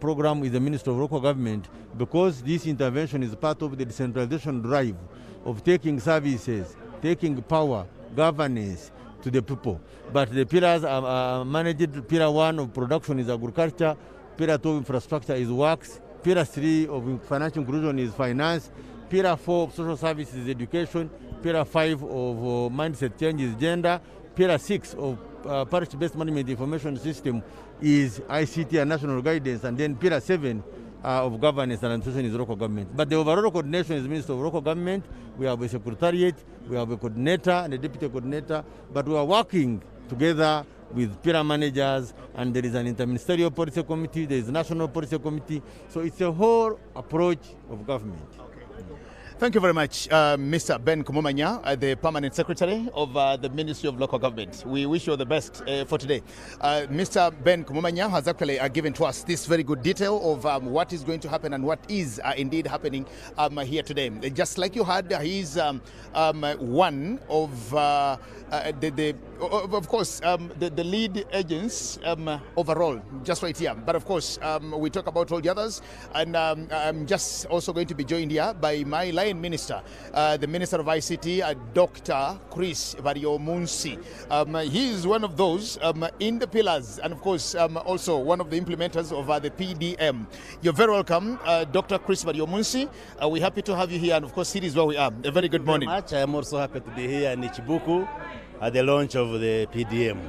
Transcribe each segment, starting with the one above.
program with the Ministry of Local Government, because this intervention is part of the decentralization drive of taking services, taking power, governance to the people. But the pillars are managed. Pillar 1 of production is agriculture, Pillar 2 of infrastructure is works, Pillar 3 of financial inclusion is finance, Pillar 4 of social services is education, Pillar 5 of mindset change is gender, Pillar 6 of parish-based management information system is ICT and national guidance, and then Pillar 7 of governance and administration is local government. But the overall coordination is Ministry of Local Government. We have a secretariat, we have a coordinator and a deputy coordinator, but we are working together with pillar managers, and there is an interministerial policy committee, there is a national policy committee, so it's a whole approach of government. Thank you very much, Mr. Ben Kumumanya, the Permanent Secretary of the Ministry of Local Government. We wish you the best for today. Mr. Ben Kumumanya has actually given to us this very good detail of what is going to happen and what is indeed happening here today. Just like you heard, he's one of of course, the lead agents overall, just right here. But of course, we talk about all the others, and I'm just also going to be joined here by my line minister, the Minister of ICT, Dr. Chris Baryomunsi. He is one of those in the pillars, and of course, also one of the implementers of the PDM. You're very welcome, Dr. Chris Baryomunsi. We're happy to have you here, and of course, here is where we are. A very good morning. Very much. I am also happy to be here in Ichibuku at the launch of the PDM.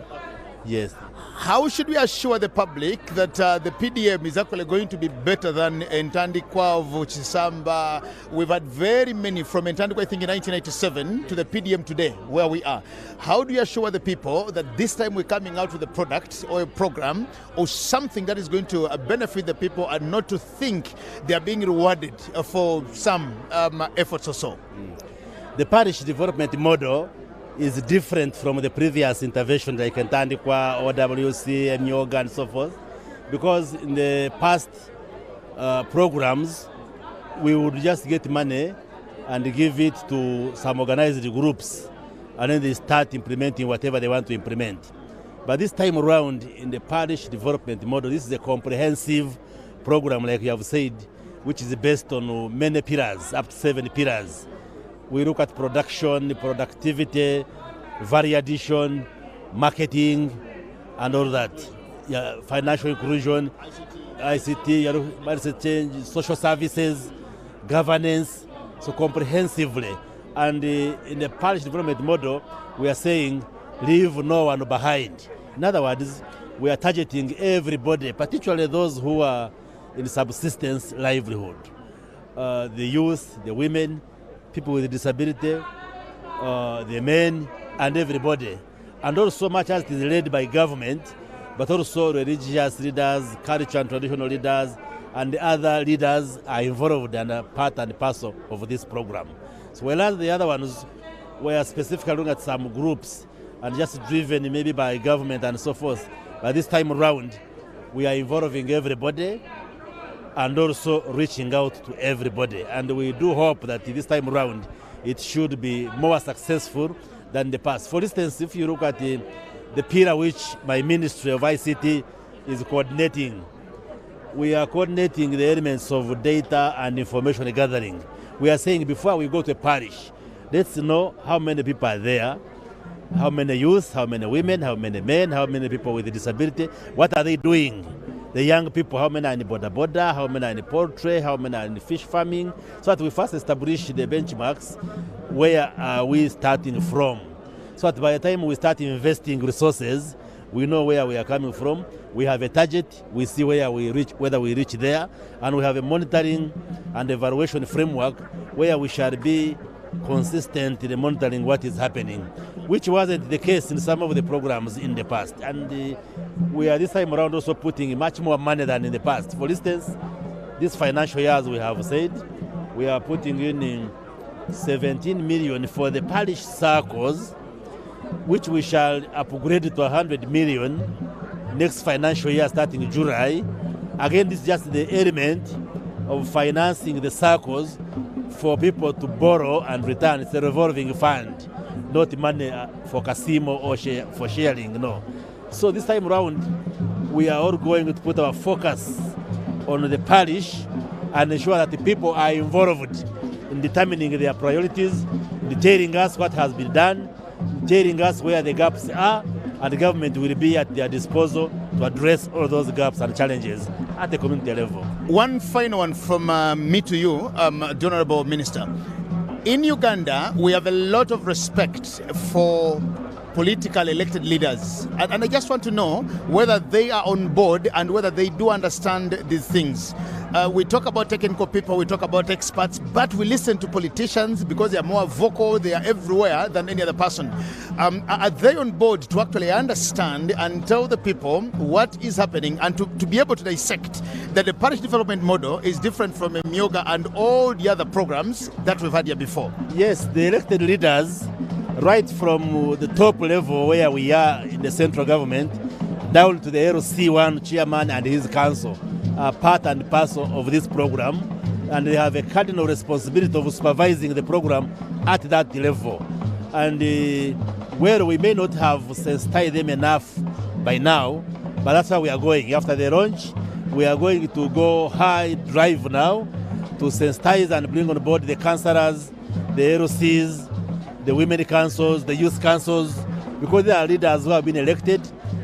Yes. How should we assure the public that the PDM is actually going to be better than Entandikwa, Vuchisamba? We've had very many from Entandikwa, I think in 1997, to the PDM today, where we are. How do you assure the people that this time we're coming out with a product or a program or something that is going to benefit the people, and not to think they are being rewarded for some efforts or so? The parish development model is different from the previous intervention like Entandikwa, OWC, Nyoga, and so forth, because in the past programs, we would just get money and give it to some organized groups, and then they start implementing whatever they want to implement. But this time around, in the parish development model, this is a comprehensive program, like you have said, which is based on many pillars, up to 7 pillars. We look at production, productivity, value addition, marketing, and all that. Yeah, financial inclusion, ICT, mindset change, social services, governance, so comprehensively. And in the parish development model, we are saying leave no one behind. In other words, we are targeting everybody, particularly those who are in subsistence livelihood. The youth, the women, people with disability, the men, and everybody. And also much as it is led by government, but also religious leaders, cultural and traditional leaders, and the other leaders are involved and are part and parcel of this program. So whereas the other ones were specifically looking at some groups and just driven maybe by government and so forth, but this time around, we are involving everybody and also reaching out to everybody. And we do hope that this time around it should be more successful than the past. For instance, if you look at the pillar which my Ministry of ICT is coordinating, we are coordinating the elements of data and information gathering. We are saying before we go to a parish, let's know how many people are there, how many youth, how many women, how many men, how many people with a disability, what are they doing? The young people, how many are in boda, how many are in poultry, how many are in fish farming, so that we first establish the benchmarks, where are we starting from. So that by the time we start investing resources, we know where we are coming from, we have a target, we see where we reach, whether we reach there, and we have a monitoring and evaluation framework where we shall be consistent in monitoring what is happening, which wasn't the case in some of the programs in the past. And we are this time around also putting much more money than in the past. For instance, this financial year, as we have said, we are putting in 17 million for the parish circles, which we shall upgrade to 100 million next financial year starting July. Again, this is just the element of financing the circles for people to borrow and return. It's a revolving fund, not money for casino or for sharing, no. So this time around, we are all going to put our focus on the parish and ensure that the people are involved in determining their priorities, telling us what has been done, telling us where the gaps are, and the government will be at their disposal to address all those gaps and challenges at the community level. One final one from me to you, the Honorable Minister. In Uganda, we have a lot of respect for political elected leaders. And I just want to know whether they are on board and whether they do understand these things. We talk about technical people, we talk about experts, but we listen to politicians because they are more vocal, they are everywhere than any other person. Are they on board to actually understand and tell the people what is happening and to be able to dissect that the parish development model is different from Myoga and all the other programs that we've had here before? Yes, the elected leaders, right from the top level where we are in the central government, down to the LC1 chairman and his council, are part and parcel of this program, and they have a cardinal responsibility of supervising the program at that level. And where we may not have sensitized them enough by now, but that's how we are going. After the launch, we are going to go high drive now to sensitize and bring on board the councillors, the LCs, the women councils, the youth councils, because they are leaders who have been elected.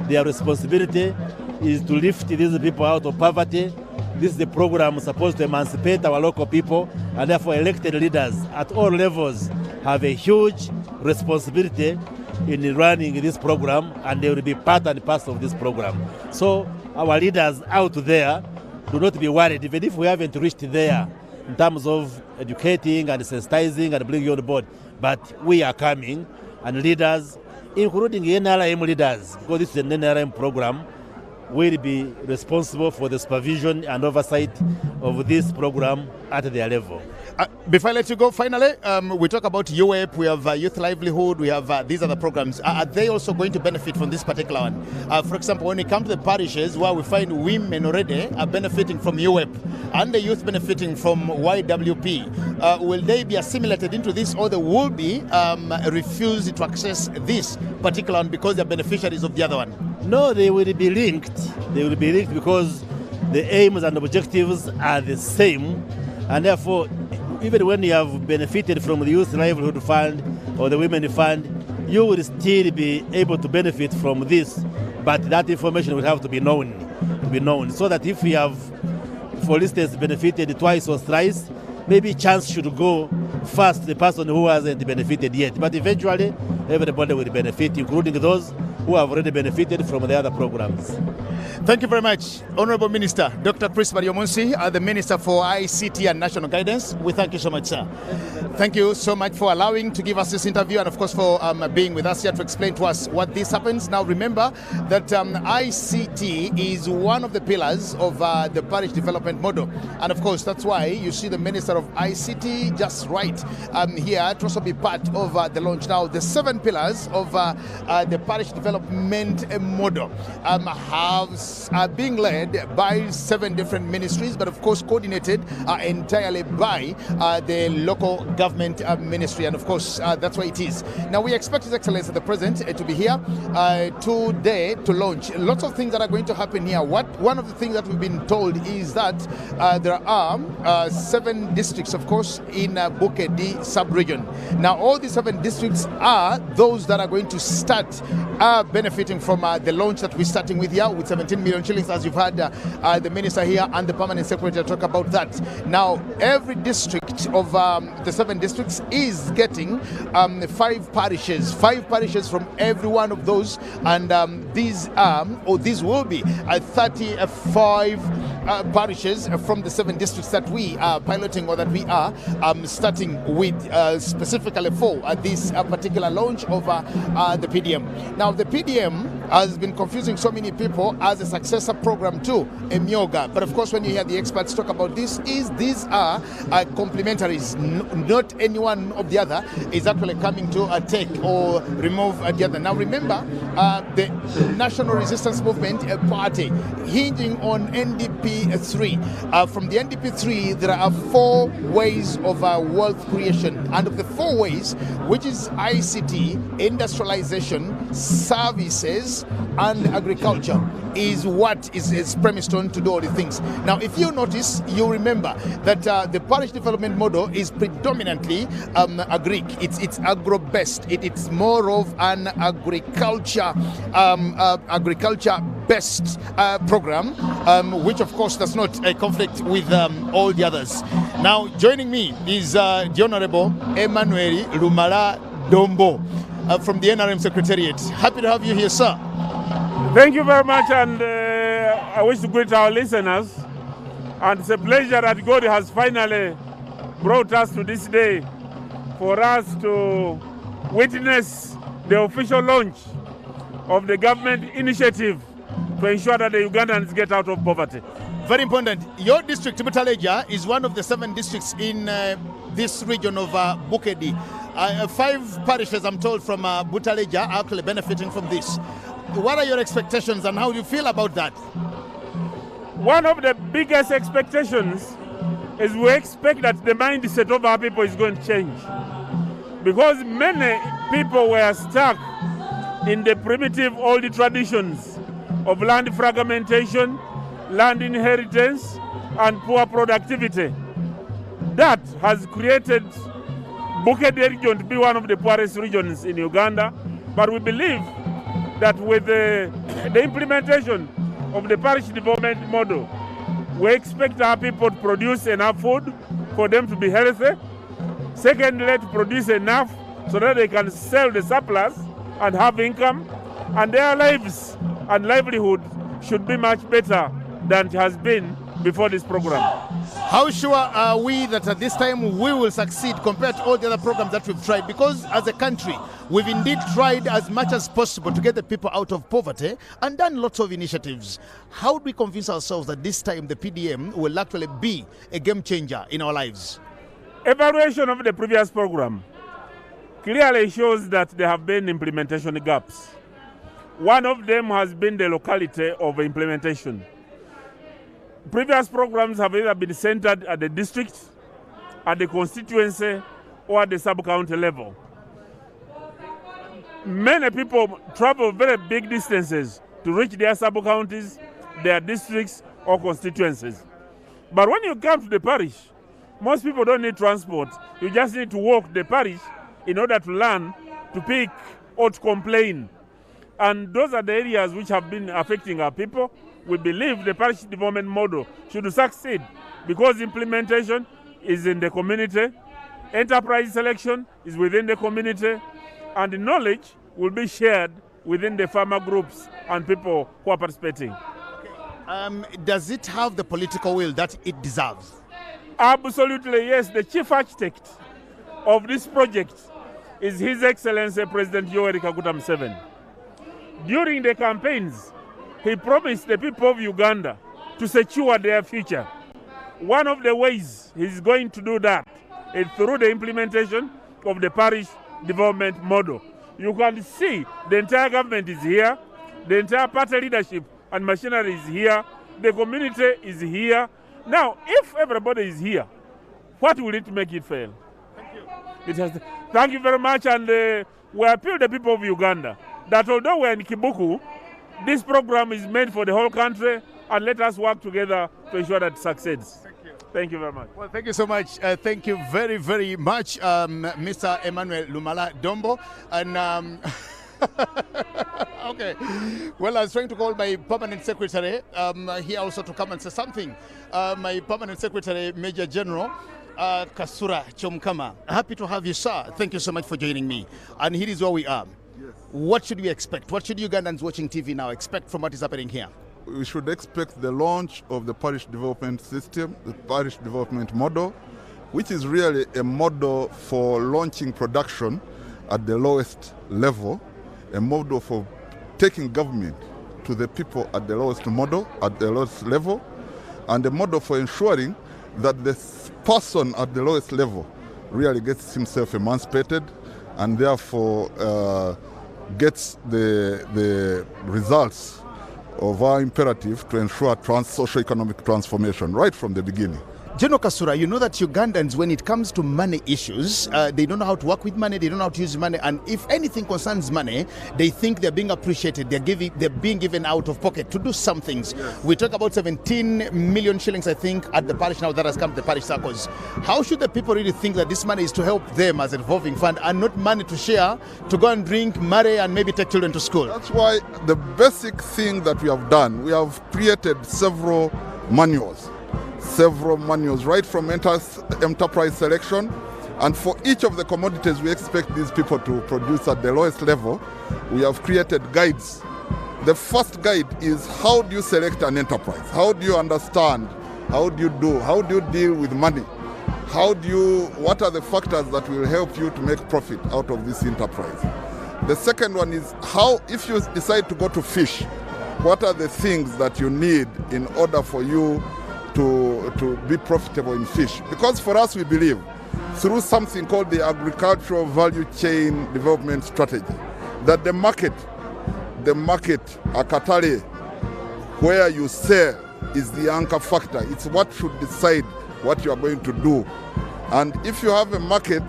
Their responsibility is to lift these people out of poverty. This is the program supposed to emancipate our local people, and therefore elected leaders at all levels have a huge responsibility in running this program, and they will be part and parcel of this program. So our leaders out there, do not be worried, even if we haven't reached there in terms of educating and sensitizing and bringing on board. But we are coming, and leaders, including NRM leaders, because this is an NRM program, will be responsible for the supervision and oversight of this program at their level. Before I let you go, finally, we talk about UAP, we have youth livelihood, we have these other programs. Are they also going to benefit from this particular one? For example, when we come to the parishes where we find women already are benefiting from UAP and the youth benefiting from YWP, will they be assimilated into this, or they will be refused to access this particular one because they're beneficiaries of the other one? No, they will be linked. They will be linked because the aims and objectives are the same, and therefore, even when you have benefited from the Youth Livelihood Fund or the Women Fund, you will still be able to benefit from this, but that information will have to be known, so that if we have, for instance, benefited twice or thrice, maybe chance should go first the person who hasn't benefited yet. But eventually, everybody will benefit, including those who have already benefited from the other programs. Thank you very much, Honorable Minister Dr. Chris Baryomunsi, the Minister for ICT and National Guidance. We thank you so much, sir. Thank you so much for allowing to give us this interview, and of course for being with us here to explain to us what this happens. Now remember that ICT is one of the pillars of the parish development model, and of course that's why you see the Minister of ICT just right here to also be part of the launch. Now the 7 pillars of the parish development model are being led by 7 different ministries, but of course coordinated entirely by the local government ministry, and of course that's why it is. Now we expect His Excellency the President to be here today to launch. Lots of things that are going to happen here. One of the things that we've been told is that there are 7 districts, of course, in Bukedi sub-region. Now all these 7 districts are those that are going to start benefiting from the launch that we're starting with here with 17 million shillings, as you've had the Minister here and the Permanent Secretary talk about that. Now every district of the 7 districts is getting 5 parishes from every one of those, and these will be 35 parishes from the 7 districts that we are piloting, or that we are starting with specifically for this particular launch of the PDM. Now the PDM has been confusing so many people as a successor program to Myoga, but of course when you hear the experts talk about this, these are complementaries. Not any one of the other is actually coming to take or remove the other. Now remember, the National Resistance Movement Party hinging on NDP 3. From the NDP 3, there are 4 ways of wealth creation. And of the 4 ways, which is ICT, industrialization, services, and agriculture, is what is premised on to do all the things. Now, if you notice, you remember that the parish development model is predominantly agric. It's agro-based. It's more of an agriculture-based program, which of course does not conflict with all the others. Now, joining me is the Honorable Emmanuel Lumala Dombo from the NRM Secretariat. Happy to have you here, sir. Thank you very much, and I wish to greet our listeners. And it's a pleasure that God has finally brought us to this day for us to witness the official launch of the government initiative to ensure that the Ugandans get out of poverty. Very important. Your district, Butaleja, is one of the 7 districts in this region of Bukedi. 5 parishes, I'm told, from Butaleja are actually benefiting from this. What are your expectations and how do you feel about that? One of the biggest expectations is we expect that the mindset of our people is going to change. Because many people were stuck in the primitive old traditions of land fragmentation, land inheritance, and poor productivity. That has created Bukedi region to be one of the poorest regions in Uganda. But we believe that with the implementation of the parish development model, we expect our people to produce enough food for them to be healthy. Secondly, to produce enough so that they can sell the surplus and have income, and their lives and livelihood should be much better than it has been before this program. How sure are we that at this time we will succeed compared to all the other programs that we've tried? Because as a country, we've indeed tried as much as possible to get the people out of poverty and done lots of initiatives. How do we convince ourselves that this time the PDM will actually be a game changer in our lives? Evaluation of the previous program clearly shows that there have been implementation gaps. One of them has been the locality of implementation. Previous programs have either been centered at the district, at the constituency, or at the sub-county level. Many people travel very big distances to reach their sub-counties, their districts, or constituencies. But when you come to the parish, most people don't need transport. You just need to walk the parish in order to learn, to pick, or to complain. And those are the areas which have been affecting our people. We believe the parish development model should succeed because implementation is in the community, enterprise selection is within the community, and the knowledge will be shared within the farmer groups and people who are participating. Does it have the political will that it deserves? Absolutely, yes. The chief architect of this project is His Excellency President Yoweri Kaguta Museveni. During the campaigns, he promised the people of Uganda to secure their future. One of the ways he's going to do that is through the implementation of the parish development model. You can see the entire government is here, the entire party leadership and machinery is here, the community is here. Now, if everybody is here, what will it make it fail? Thank you. Thank you very much, and we appeal to the people of Uganda that although we're in Kibuku, this program is made for the whole country, and let us work together to ensure that it succeeds. Thank you. Thank you very much. Well, thank you so much. Thank you very, very much, Mr. Emmanuel Lumala Dombo. And okay. Well, I was trying to call my permanent secretary here also to come and say something. My permanent secretary, Major General Kasura Chomkama. Happy to have you, sir. Thank you so much for joining me. And here is where we are. Yes. What should we expect? What should Ugandans watching TV now expect from what is happening here? We should expect the launch of the parish development system, the parish development model, which is really a model for launching production at the lowest level, a model for taking government to the people at the lowest level, and a model for ensuring that the person at the lowest level really gets himself emancipated and therefore gets the results of our imperative to ensure socio-economic transformation right from the beginning. General Kasura, you know that Ugandans, when it comes to money issues, they don't know how to work with money, they don't know how to use money, and if anything concerns money, they think they're being appreciated, they're being given out of pocket to do some things. Yes. We talk about 17 million shillings, I think, at the parish now that has come to the parish circles. How should the people really think that this money is to help them as a revolving fund and not money to share, to go and drink, marry, and maybe take children to school? That's why the basic thing that we have done, we have created several manuals right from enterprise selection, and for each of the commodities we expect these people to produce at the lowest level, we have created guides. The first guide is how do you select an enterprise? How do you understand? How do you deal with money? What are the factors that will help you to make profit out of this enterprise? The second one is if you decide to go to fish, what are the things that you need in order for you to be profitable in fish? Because for us, we believe through something called the agricultural value chain development strategy that the market, akatale, where you sell, is the anchor factor. It's what should decide what you are going to do. And if you have a market,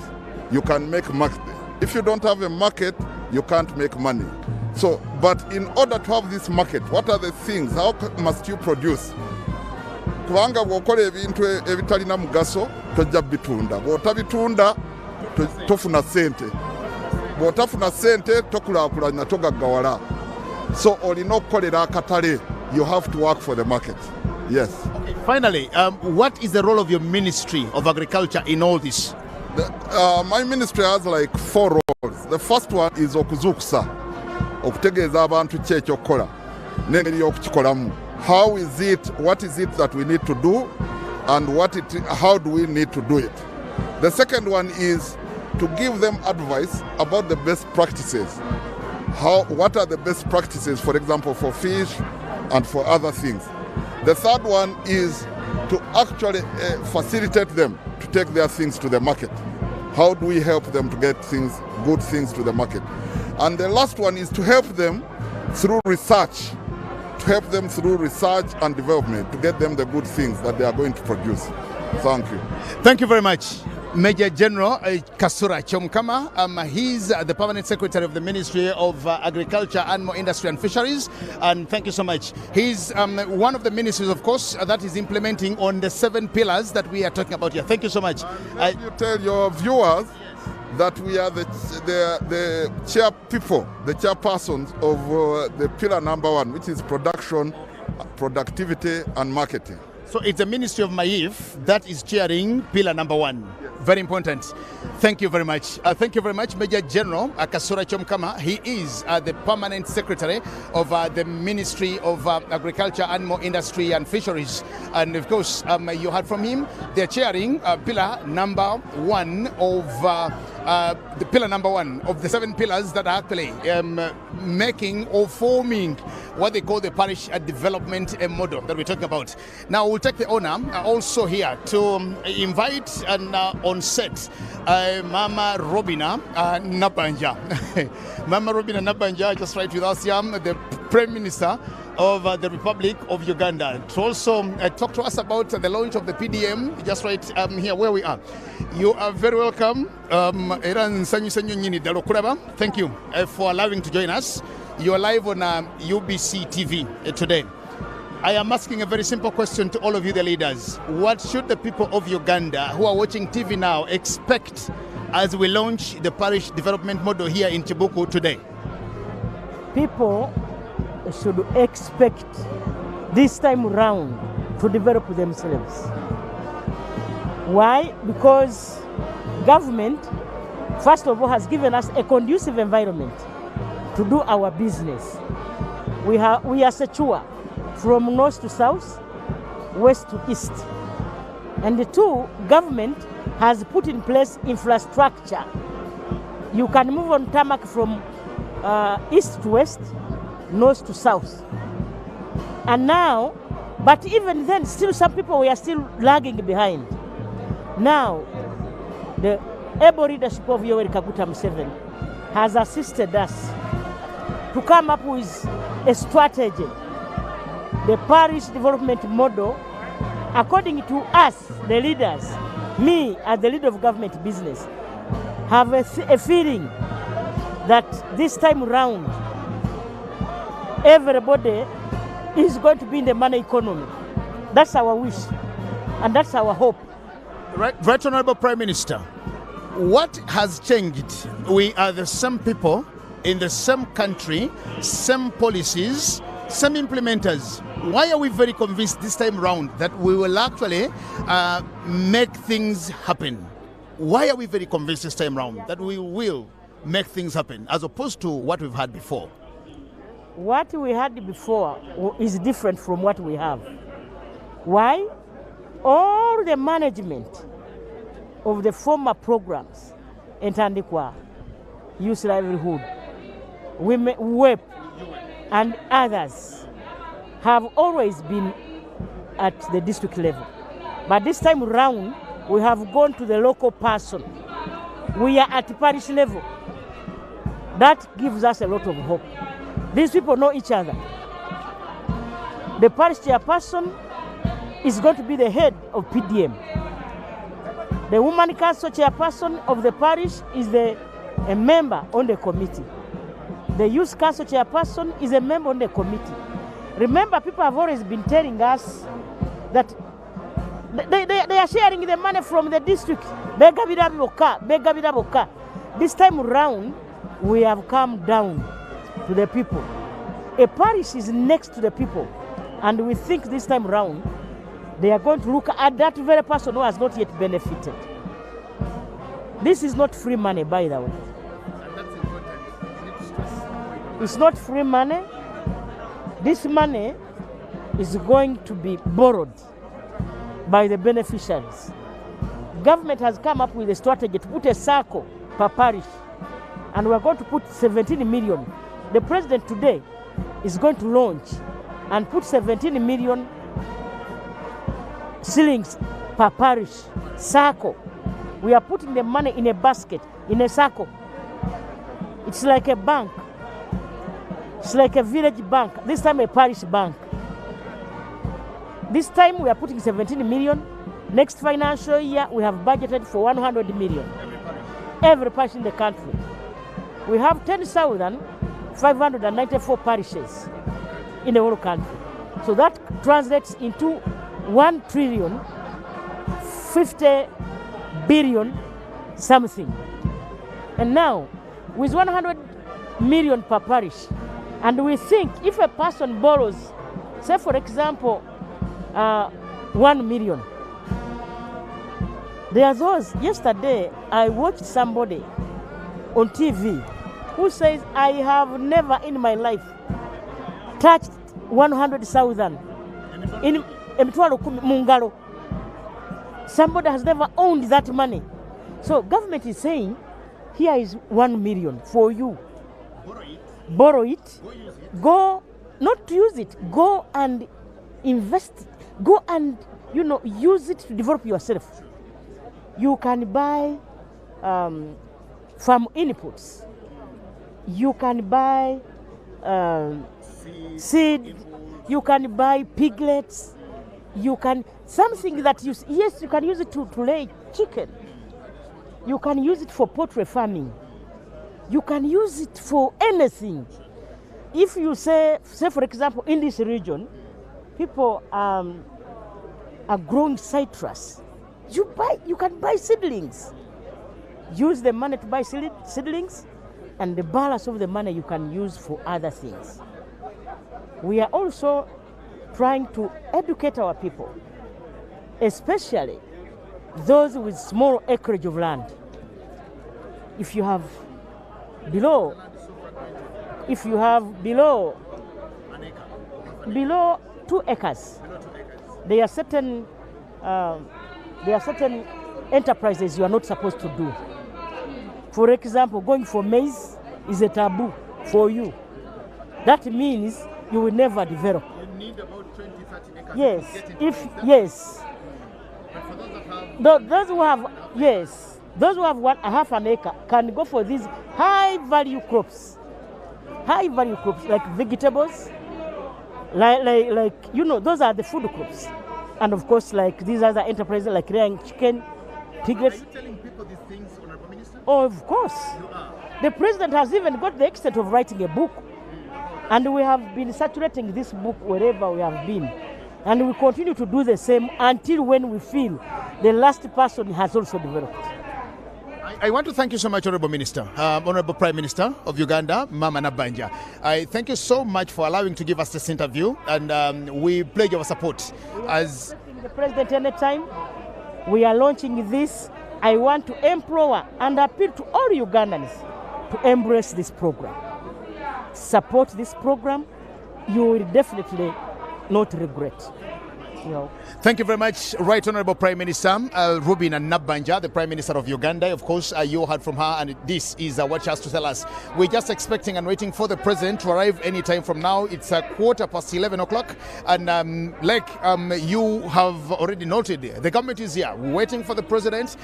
you can make money. If you don't have a market, you can't make money. So, but in order to have this market, what are the things? How must you produce? Kubanga bw'okola ebintu ebitalina mugaso tojja bitunda. Bw'otabitunda tofuna sente. Bw'otafuna sente tokulaakulanya togaggawala. So olina okukolera akatale. You have to work for the market. Yes. Okay, finally, what is the role of your Ministry of Agriculture in all this? My ministry has like 4 roles. The first one is okuzukusa, okutegeeza abantu ki ekyokukola n'engeri y'okukikolamu. What is it that we need to do, and how do we need to do it? The second one is to give them advice about the best practices. What are the best practices, for example, for fish and for other things? The third one is to actually facilitate them to take their things to the market. How do we help them to get good things to the market? And the last one is to help them through research, and development, to get them the good things that they are going to produce. Thank you. Thank you very much. Major General Kasura Chomkama, he's the Permanent Secretary of the Ministry of Agriculture, Animal Industry and Fisheries, and thank you so much. He's one of the ministries, of course, that is implementing on the 7 pillars that we are talking about here. Thank you so much. Let you tell your viewers that we are the chairpersons of the pillar number 1, which is production, productivity and marketing. So it's the Ministry of MAIF that is chairing pillar number 1. Yes. Very important. Thank you very much. Thank you very much, Major General Kasura Chomkama. He is the Permanent Secretary of the Ministry of Agriculture, Animal Industry and Fisheries. And of course, you heard from him. They're chairing pillar number 1 of the pillar number 1 of the 7 pillars that are actually making or forming what they call the parish development model that we're talking about. Now we'll take the honor also here to invite on set Mama Robina Nabanja. Mama Robina Nabanja, just right with us here, the Prime Minister of the Republic of Uganda, to also talk to us about the launch of the PDM, just right here where we are. You are very welcome. Thank you for allowing to join us. You are live on UBC TV today. I am asking a very simple question to all of you, the leaders. What should the people of Uganda who are watching TV now expect as we launch the parish development model here in Chibuku today? People should expect this time round to develop themselves. Why? Because government, first of all, has given us a conducive environment to do our business. We are secure from north to south, west to east. And the 2, government has put in place infrastructure. You can move on tarmac from east to west, north to south. And now, but even then, still some people were still lagging behind. Now, the able leadership of Yoweri Kaguta Museveni has assisted us to come up with a strategy. The parish development model according to us, the leaders, me as the leader of government business, have a feeling that this time round, everybody is going to be in the money economy. That's our wish, and that's our hope. Right, Honorable Prime Minister, what has changed? We are the same people in the same country, same policies, same implementers. Why are we very convinced this time round that we will actually make things happen? Why are we very convinced this time round that we will make things happen as opposed to what we've had before? What we had before is different from what we have. Why? All the management of the former programs, Entandikwa, Youth Livelihood, Women, WEP, and others have always been at the district level. But this time round, we have gone to the local person. We are at parish level. That gives us a lot of hope. These people know each other. The parish chairperson is going to be the head of PDM. The woman council chairperson of the parish is a member on the committee. The youth council chairperson is a member on the committee. Remember, people have always been telling us that they are sharing the money from the district. This time around, we have come down to the people. A parish is next to the people, and we think this time around they are going to look at that very person who has not yet benefited. This is not free money, by the way. And that's important. It's not free money. This money is going to be borrowed by the beneficiaries. Government has come up with a strategy to put a circle per parish, and we're going to put 17 million. The president today is going to launch and put 17 million shillings per parish circle. We are putting the money in a basket, in a circle. It's like a bank. It's like a village bank. This time a parish bank. This time we are putting 17 million. Next financial year we have budgeted for 100 million. Every parish in the country. We have 10,594 parishes in the whole country. So that translates into 1 trillion 50 billion something. And now, with 100 million per parish, and we think if a person borrows, say for example, 1 million, there are those, yesterday I watched somebody on TV who says, I have never in my life touched 100,000 in Mungalo. Somebody has never owned that money. So government is saying, here is 1 million for you. Borrow it. Go, not use it. Go and invest it. Go and, use it to develop yourself. You can buy farm inputs. You can buy seed. You can buy piglets. You can, something that you can use it to lay chicken. You can use it for poultry farming. You can use it for anything. If you say for example, in this region, people are growing citrus. You can buy seedlings. Use the money to buy seedlings, and the balance of the money you can use for other things. We are also trying to educate our people, especially those with small acreage of land. If you have below 2 acres, there are certain enterprises you are not supposed to do. For example, going for maize is a taboo for you. That means you will never develop. You need about 20-30 acres. Yes, But for those that have... those who have half an acre can go for these high value crops like vegetables, like those are the food crops. and of course, like these other enterprises like rearing chicken, piglets. Are you telling people these things, Honorable Minister? Oh, of course. You are. The president has even got the extent of writing a book, and we have been saturating this book wherever we have been, and we continue to do the same until when we feel the last person has also developed. I want to thank you so much, Honorable Minister, Honorable Prime Minister of Uganda, Mama Nabanja. I thank you so much for allowing to give us this interview, and we pledge our support. As the president anytime we are launching this, I want to implore and appeal to all Ugandans to embrace this program. Support this program. You will definitely not regret. You know. Thank you very much, Right Honorable Prime Minister Rubina Nabanja, the Prime Minister of Uganda. Of course, you heard from her, and this is what she has to tell us. We're just expecting and waiting for the President to arrive any time from now. It's 11:15, and like you have already noted, the government is here waiting for the President.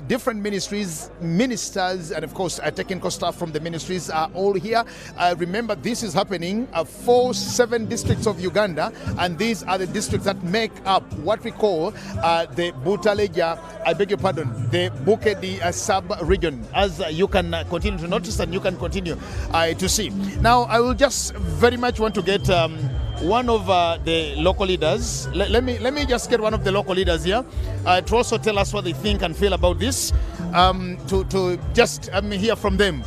Different ministries, ministers, and of course, technical staff from the ministries are all here. Remember, this is happening for 7 districts of Uganda, and these are the districts that make up what we call the Butaleja, I beg your pardon, the Bukedi sub-region, as you can continue to notice and you can continue to see. Now, I will just very much want to get one of the local leaders. Let me just get one of the local leaders here to also tell us what they think and feel about this, to just hear from them.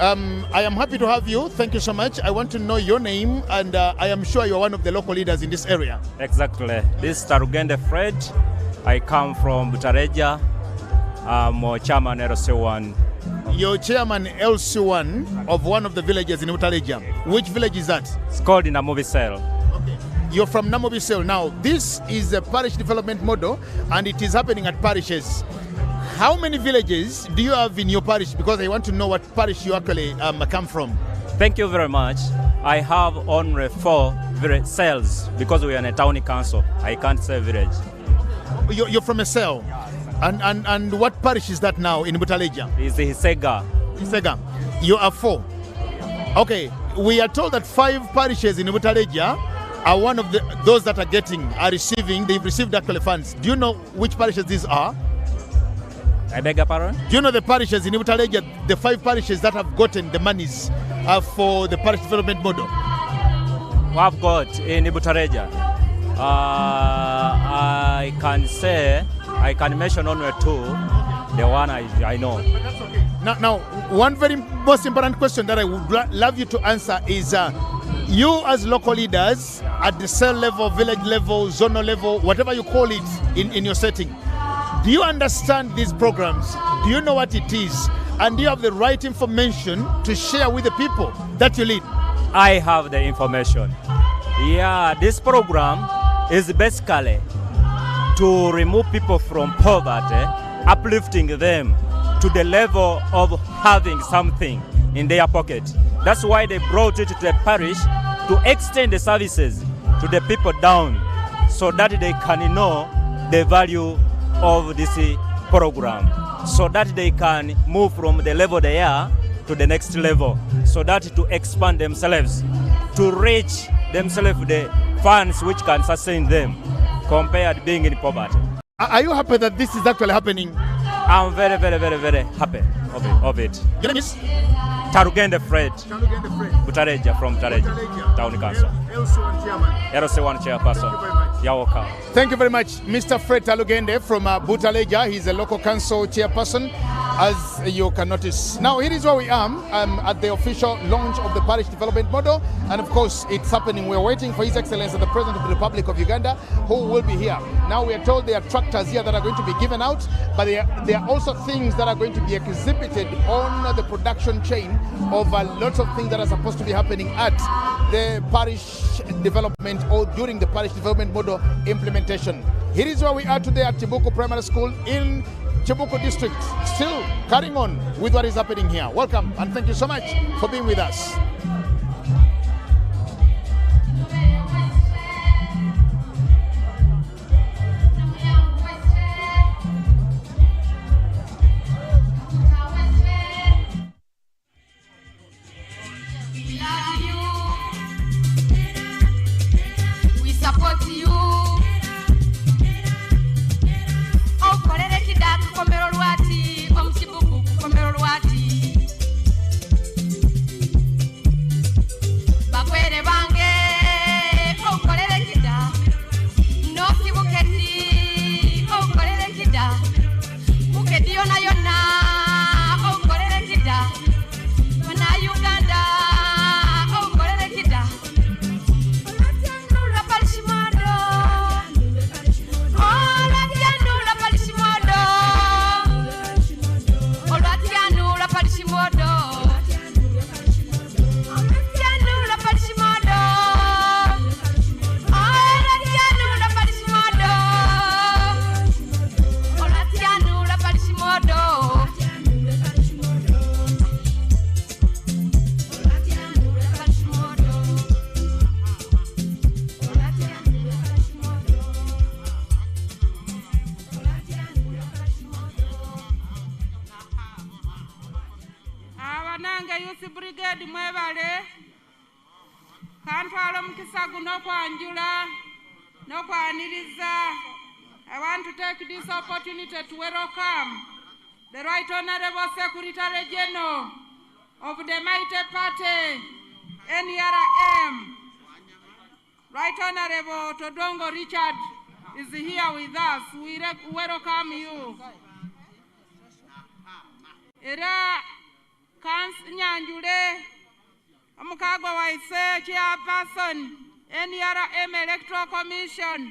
I am happy to have you. Thank you so much. I want to know your name, and I am sure you're one of the local leaders in this area. Exactly. This is Tarugende Fred. I come from Butareja. I'm chairman LC1. You're chairman LC1 of one of the villages in Butareja. Which village is that? It's called Namobisel. Okay. You're from Namobisel. Now, this is a parish development model, and it is happening at parishes. How many villages do you have in your parish? Because I want to know what parish you actually come from. Thank you very much. I have only 4 cells because we are in a town council. I can't say village. You're from a cell? And what parish is that now in Butaleja? It's the Hisega. Hisega. You are 4. Okay, we are told that 5 parishes in Butaleja are one of those that they've received actually funds. Do you know which parishes these are? I beg your pardon? Do you know the parishes in Butaleja, the 5 parishes that have gotten the monies for the parish development model? We have got in Butareja. I can mention only 2. The one I know. But that's okay. Now, one very most important question that I would love you to answer is, you as local leaders at the cell level, village level, zonal level, whatever you call it in your setting, do you understand these programs? Do you know what it is? And do you have the right information to share with the people that you lead? I have the information. Yeah, this program is basically to remove people from poverty, uplifting them to the level of having something in their pocket. That's why they brought it to the parish to extend the services to the people down so that they can know the value of this program, so that they can move from the level they are to the next level, so that to expand themselves, to reach themselves the funds which can sustain them compared to being in poverty. Are you happy that this is actually happening? I'm very, very, very, very happy of it. Your name is? Tarugende Fred. Tarugende Fred. Butareja from Butareja Town Council. LC1 chairman. LC1 chairperson. Thank you very much. You're welcome. Thank you very much, Mr. Fred Talugende from Butaleja. He's a local council chairperson, as you can notice. Now, here is where we are at the official launch of the parish development model. And of course, it's happening. We're waiting for His Excellency, the President of the Republic of Uganda, who will be here. Now, we are told there are tractors here that are going to be given out, but there are also things that are going to be exhibited on the production chain of lots of things that are supposed to be happening at the parish development or during the parish development model implementation. Here is where we are today at Chibuku Primary School in Chibuku District, still carrying on with what is happening here. Welcome and thank you so much for being with us. We support you. abanange Youth Brigade mwebale kantwala omukisa guno okwanjula n'okwaniriza. I want to take this opportunity to welcome the Right Honorable Secretary General of the Mighty Party, NRM. Right Honorable Todongo Richard is here with us. We welcome you. Era Nyanjule Omukagwa Waise, Chairperson, NRM Electoral Commission,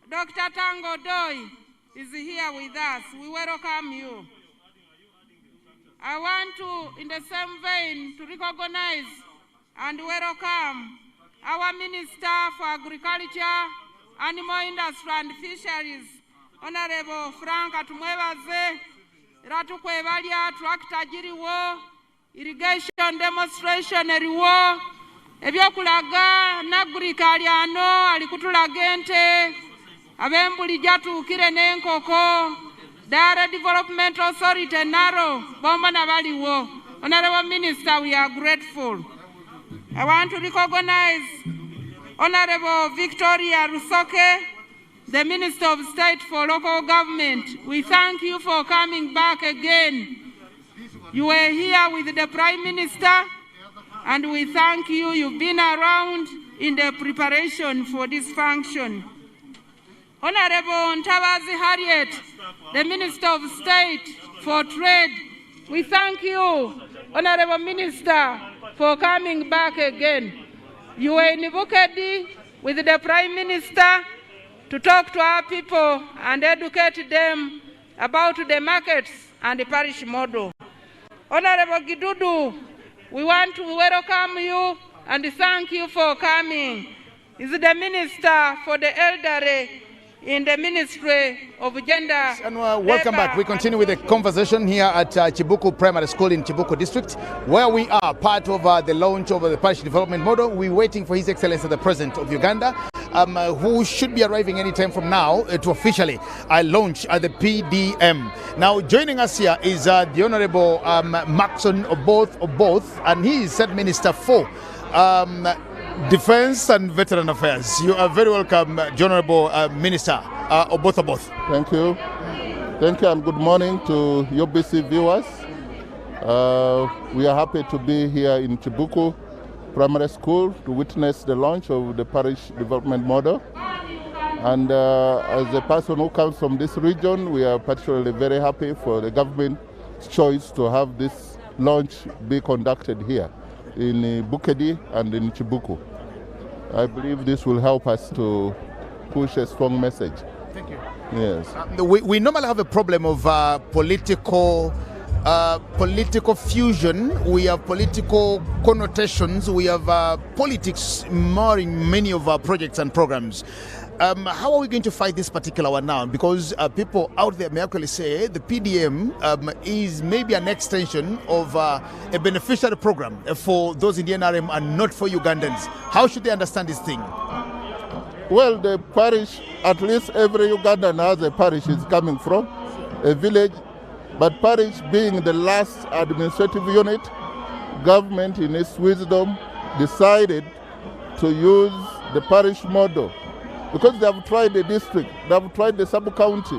Dr. Tango Doi is here with us. We welcome you. I want to, in the same vein, to recognize and welcome our Minister for Agriculture, Animal Industry and Fisheries, Honorable Frank Atumwebaze, Ratukwebalia, Tractor Jiriwo, Irrigation Demonstration Eriwo, Ebyokulaga, Nagurikaliano, Alikutulagente, Abembuli Jatuukire n'enkoko, Dara Development Authority Naro, Bomba Nabaliwo. Honorable Minister, we are grateful. I want to recognize Honorable Victoria Rusoke, the Minister of State for Local Government. We thank you for coming back again. You were here with the Prime Minister, and we thank you. You've been around in the preparation for this function. Honorable Ntabazi Harriet, the Minister of State for Trade, we thank you, Honorable Minister, for coming back again. You were in Bukedi with the Prime Minister to talk to our people and educate them about the markets and the parish model. Honorable Gidudu, we want to welcome you and thank you for coming. He's the Minister for the Elderly in the Ministry of Gender. And welcome back. We continue with the conversation here at Chibuku Primary School in Chibuku District, where we are part of the launch of the Parish Development Model. We're waiting for His Excellency the President of Uganda, who should be arriving any time from now to officially launch the PDM. Now, joining us here is the Honorable Maxon Oboth, and he is Said Minister for Defense and Veteran Affairs. You are very welcome, Honorable Minister Oboth. Thank you. Thank you, and good morning to UBC viewers. We are happy to be here in Chibuku Primary School to witness the launch of the Parish Development Model. And as a person who comes from this region, we are particularly very happy for the government's choice to have this launch be conducted here in Bukedi and in Chibuku. I believe this will help us to push a strong message. Thank you. Yes. We normally have a problem of political fusion. We have political connotations. We have politics more in many of our projects and programs. How are we going to fight this particular one now? Because people out there may actually say the PDM is maybe an extension of a beneficiary program for those in the NRM and not for Ugandans. How should they understand this thing? Well, the parish, at least every Ugandan has a parish is coming from, a village. But parish being the last administrative unit, government in its wisdom decided to use the parish model. Because they have tried the district, they have tried the sub-county.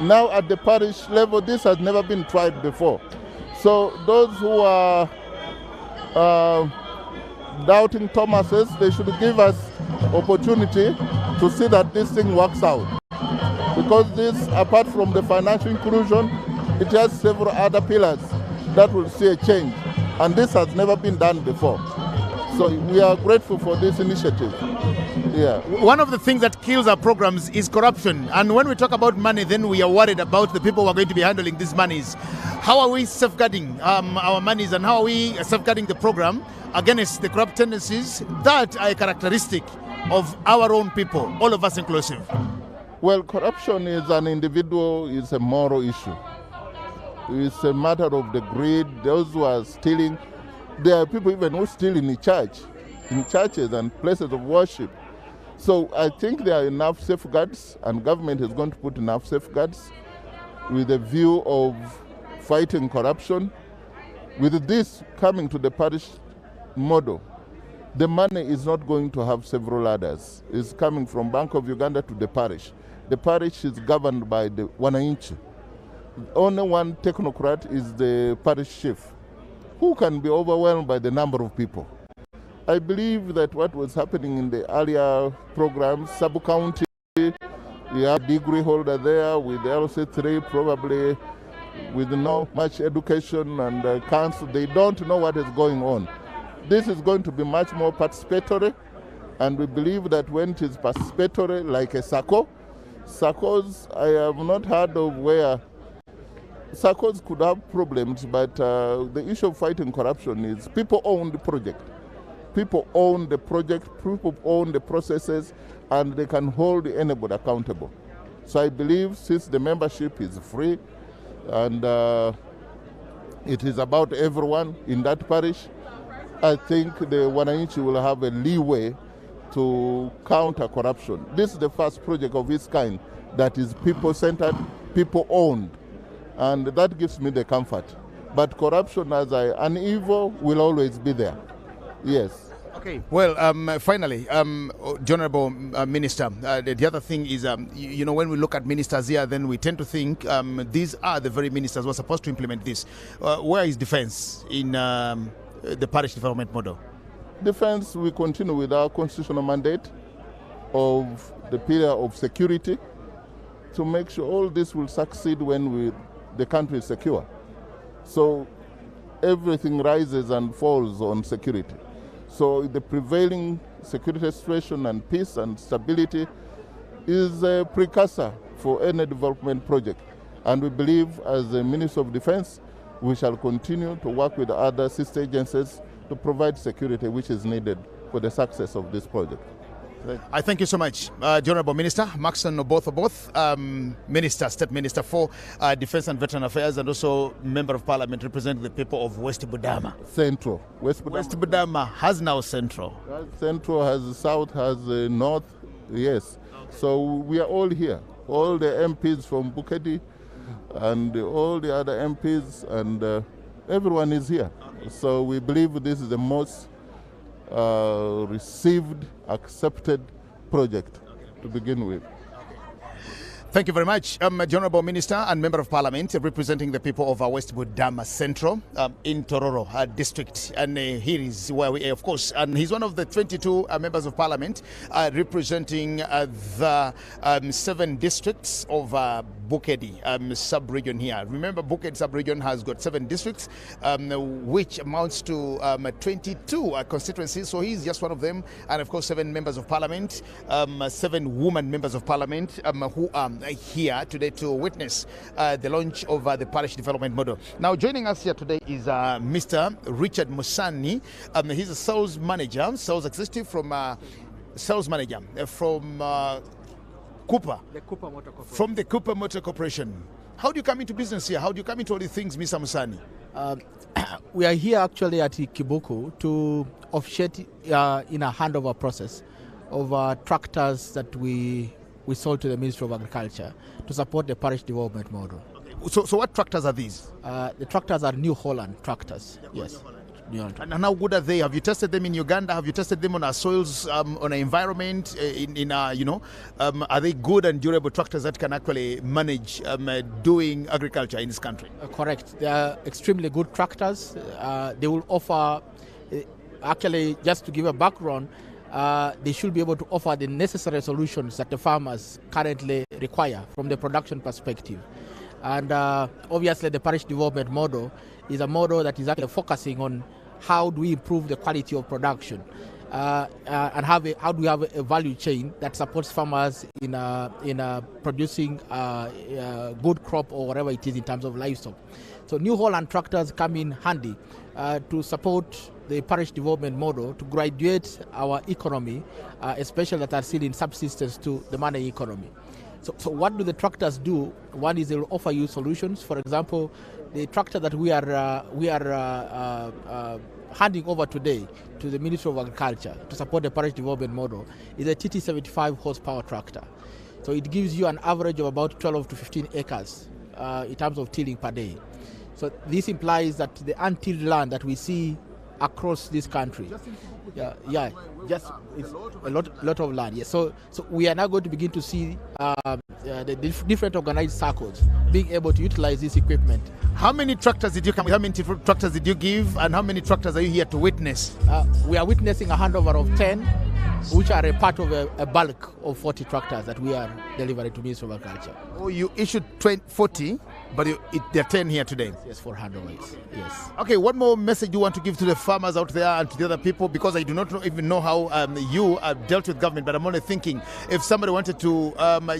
Now at the parish level, this has never been tried before. So those who are doubting Thomases, they should give us opportunity to see that this thing works out. Because this, apart from the financial inclusion, it has several other pillars that will see a change. And this has never been done before. So we are grateful for this initiative. Yeah. One of the things that kills our programs is corruption. And when we talk about money, then we are worried about the people who are going to be handling these monies. How are we safeguarding our monies, and how are we safeguarding the program against the corrupt tendencies that are a characteristic of our own people, all of us inclusive? Well, corruption is an individual, it's a moral issue. It's a matter of the greed, those who are stealing. There are people even who steal in churches and places of worship. So I think there are enough safeguards, and government is going to put enough safeguards with a view of fighting corruption With this coming to the parish model, the money is not going to have several ladders. It's coming from Bank of Uganda to the parish. The parish is governed by the wananchi. Only one technocrat is the parish chief, who can be overwhelmed by the number of people. I believe that what was happening in the earlier programs, sub-county, we have a degree holder there with LC3, probably with no much education and council. They don't know what is going on. This is going to be much more participatory, and we believe that when it is participatory, like a SACCO, SACCOs, I have not heard of where SACCOs could have problems, but the issue of fighting corruption is people own the project. People own the project, people own the processes, and they can hold anybody accountable. So I believe since the membership is free and it is about everyone in that parish, I think the wananchi will have a leeway to counter corruption. This is the first project of its kind that is people-centered, people-owned, and that gives me the comfort. But corruption as an evil will always be there. Yes. Okay. Well, finally, Honorable Minister, the other thing is, you know, when we look at ministers here, then we tend to think these are the very ministers who are supposed to implement this. Where is defense in the parish development model? Defense, we continue with our constitutional mandate of the pillar of security to make sure all this will succeed when the country is secure. So everything rises and falls on security. So the prevailing security situation and peace and stability is a precursor for any development project. And we believe as the Minister of Defense, we shall continue to work with other sister agencies to provide security which is needed for the success of this project. I thank you so much, Honorable Minister Maxon Oboth, Minister, State Minister for Defense and Veteran Affairs, and also Member of Parliament representing the people of West Budama. Central. West Budama has now Central. Central has South, has North, yes. Okay. So we are all here, all the MPs from Bukedi and all the other MPs, and everyone is here. Okay. So we believe this is the most received, accepted project to begin with. Thank you very much, Honorable Minister and Member of Parliament representing the people of West Budama Central in Tororo District. And here is where we are, of course. And he's one of the 22 members of Parliament representing the 7 districts of Bukedi sub-region here. Remember, Bukedi sub-region has got 7 districts, which amounts to 22 constituencies. So he's just one of them. And of course, 7 members of Parliament, 7 women members of Parliament who are here today to witness the launch of the parish development model. Now, joining us here today is Mr. Richard Musani. He's a sales manager, sales executive from Cooper. The Cooper Motor Corporation. From the Cooper Motor Corporation. How do you come into business here? How do you come into all these things, Mr. Musani? We are here actually at Kibuku to officiate in a handover process of tractors that we sold to the Ministry of Agriculture to support the parish development model. Okay. So what tractors are these? The tractors are New Holland tractors. Yes. And how good are they? Have you tested them in Uganda? Have you tested them on our soils, on our environment? Are they good and durable tractors that can actually manage doing agriculture in this country? Correct. They are extremely good tractors. They will offer, actually, just to give a background, they should be able to offer the necessary solutions that the farmers currently require from the production perspective. And obviously the parish development model is a model that is actually focusing on how do we improve the quality of production and how do we have a value chain that supports farmers in producing good crop or whatever it is in terms of livestock. So New Holland tractors come in handy to support the parish development model to graduate our economy, especially that are still in subsistence, to the money economy. So what do the tractors do? One is they will offer you solutions. For example, the tractor that we are handing over today to the Ministry of Agriculture to support the parish development model is a TT75 horsepower tractor. So it gives you an average of about 12 to 15 acres in terms of tilling per day. So this implies that the untilled land that we see across this country, just it's a lot of land. Yes. So we are now going to begin to see the different organized circles being able to utilize this equipment. How many tractors did you come with? How many tractors did you give? And how many tractors are you here to witness? We are witnessing a handover of 10, which are a part of a bulk of 40 tractors that we are delivering to Ministry of Agriculture. Oh, you issued 40, but there are 10 here today. Yes, for handovers. Yes. Okay, what more message do you want to give to the farmers out there and to the other people? Because I do not even know how you dealt with government, but I'm only thinking if somebody wanted to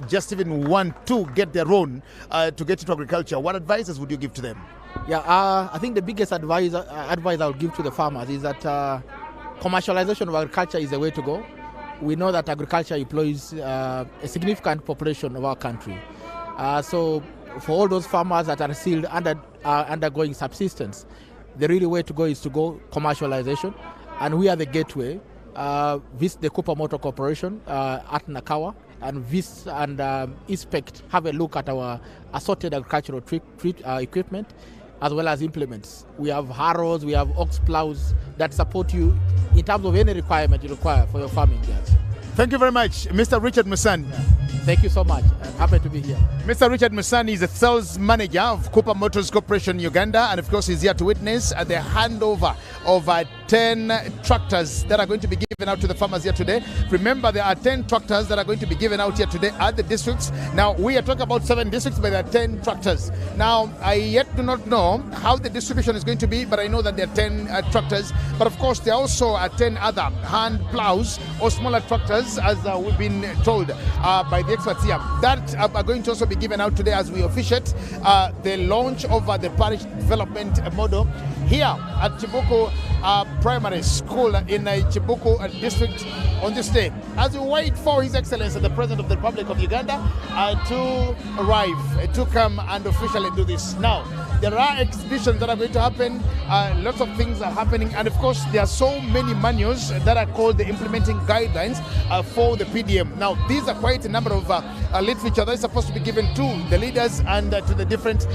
just even want to get their own to get into agriculture, what advices would you give to them? Yeah, I think the biggest advice I would give to the farmers is that commercialization of agriculture is the way to go. We know that agriculture employs a significant population of our country. So for all those farmers that are still undergoing subsistence, the really way to go is to go commercialization. And we are the gateway. Visit the Cooper Motor Corporation at Nakawa and visit and inspect, have a look at our assorted agricultural equipment as well as implements. We have harrows, we have ox plows that support you in terms of any requirement you require for your farming. Yes. Thank you very much, Mr. Richard Musani. Thank you so much. I'm happy to be here. Mr. Richard Musani is the sales manager of Cooper Motors Corporation Uganda, and of course he's here to witness the handover of 10 tractors that are going to be given out to the farmers here today. Remember, there are 10 tractors that are going to be given out here today at the districts. Now, we are talking about 7 districts, but there are 10 tractors. Now, I yet do not know how the distribution is going to be, but I know that there are 10 tractors. But of course, there also are 10 other hand plows or smaller tractors, as we've been told by the experts here, that are going to also be given out today as we officiate the launch of the parish development model here at Chibuku Primary School in Chibuku District on this day. As we wait for His Excellency, the President of the Republic of Uganda, to arrive, to come and officially do this. Now, there are exhibitions that are going to happen, lots of things are happening, and of course there are so many manuals that are called the implementing guidelines for the PDM. Now, these are quite a number of literature that is supposed to be given to the leaders and to the different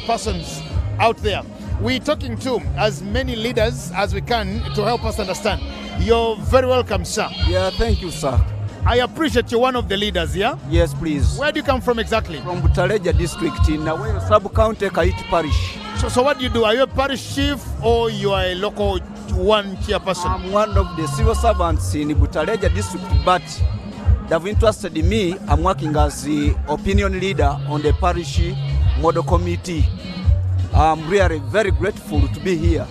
persons out there. We're talking to as many leaders as we can to help us understand. You're very welcome, sir. Yeah, thank you, sir. I appreciate you're one of the leaders, yeah? Yes, please. Where do you come from exactly? From Butaleja district in Naweyo sub-county, Kaiti Parish. So what do you do? Are you a parish chief or you are a local one chairperson? I'm one of the civil servants in Butaleja district, but they've interested in me. I'm working as the opinion leader on the parish model committee. I'm really very grateful to be here.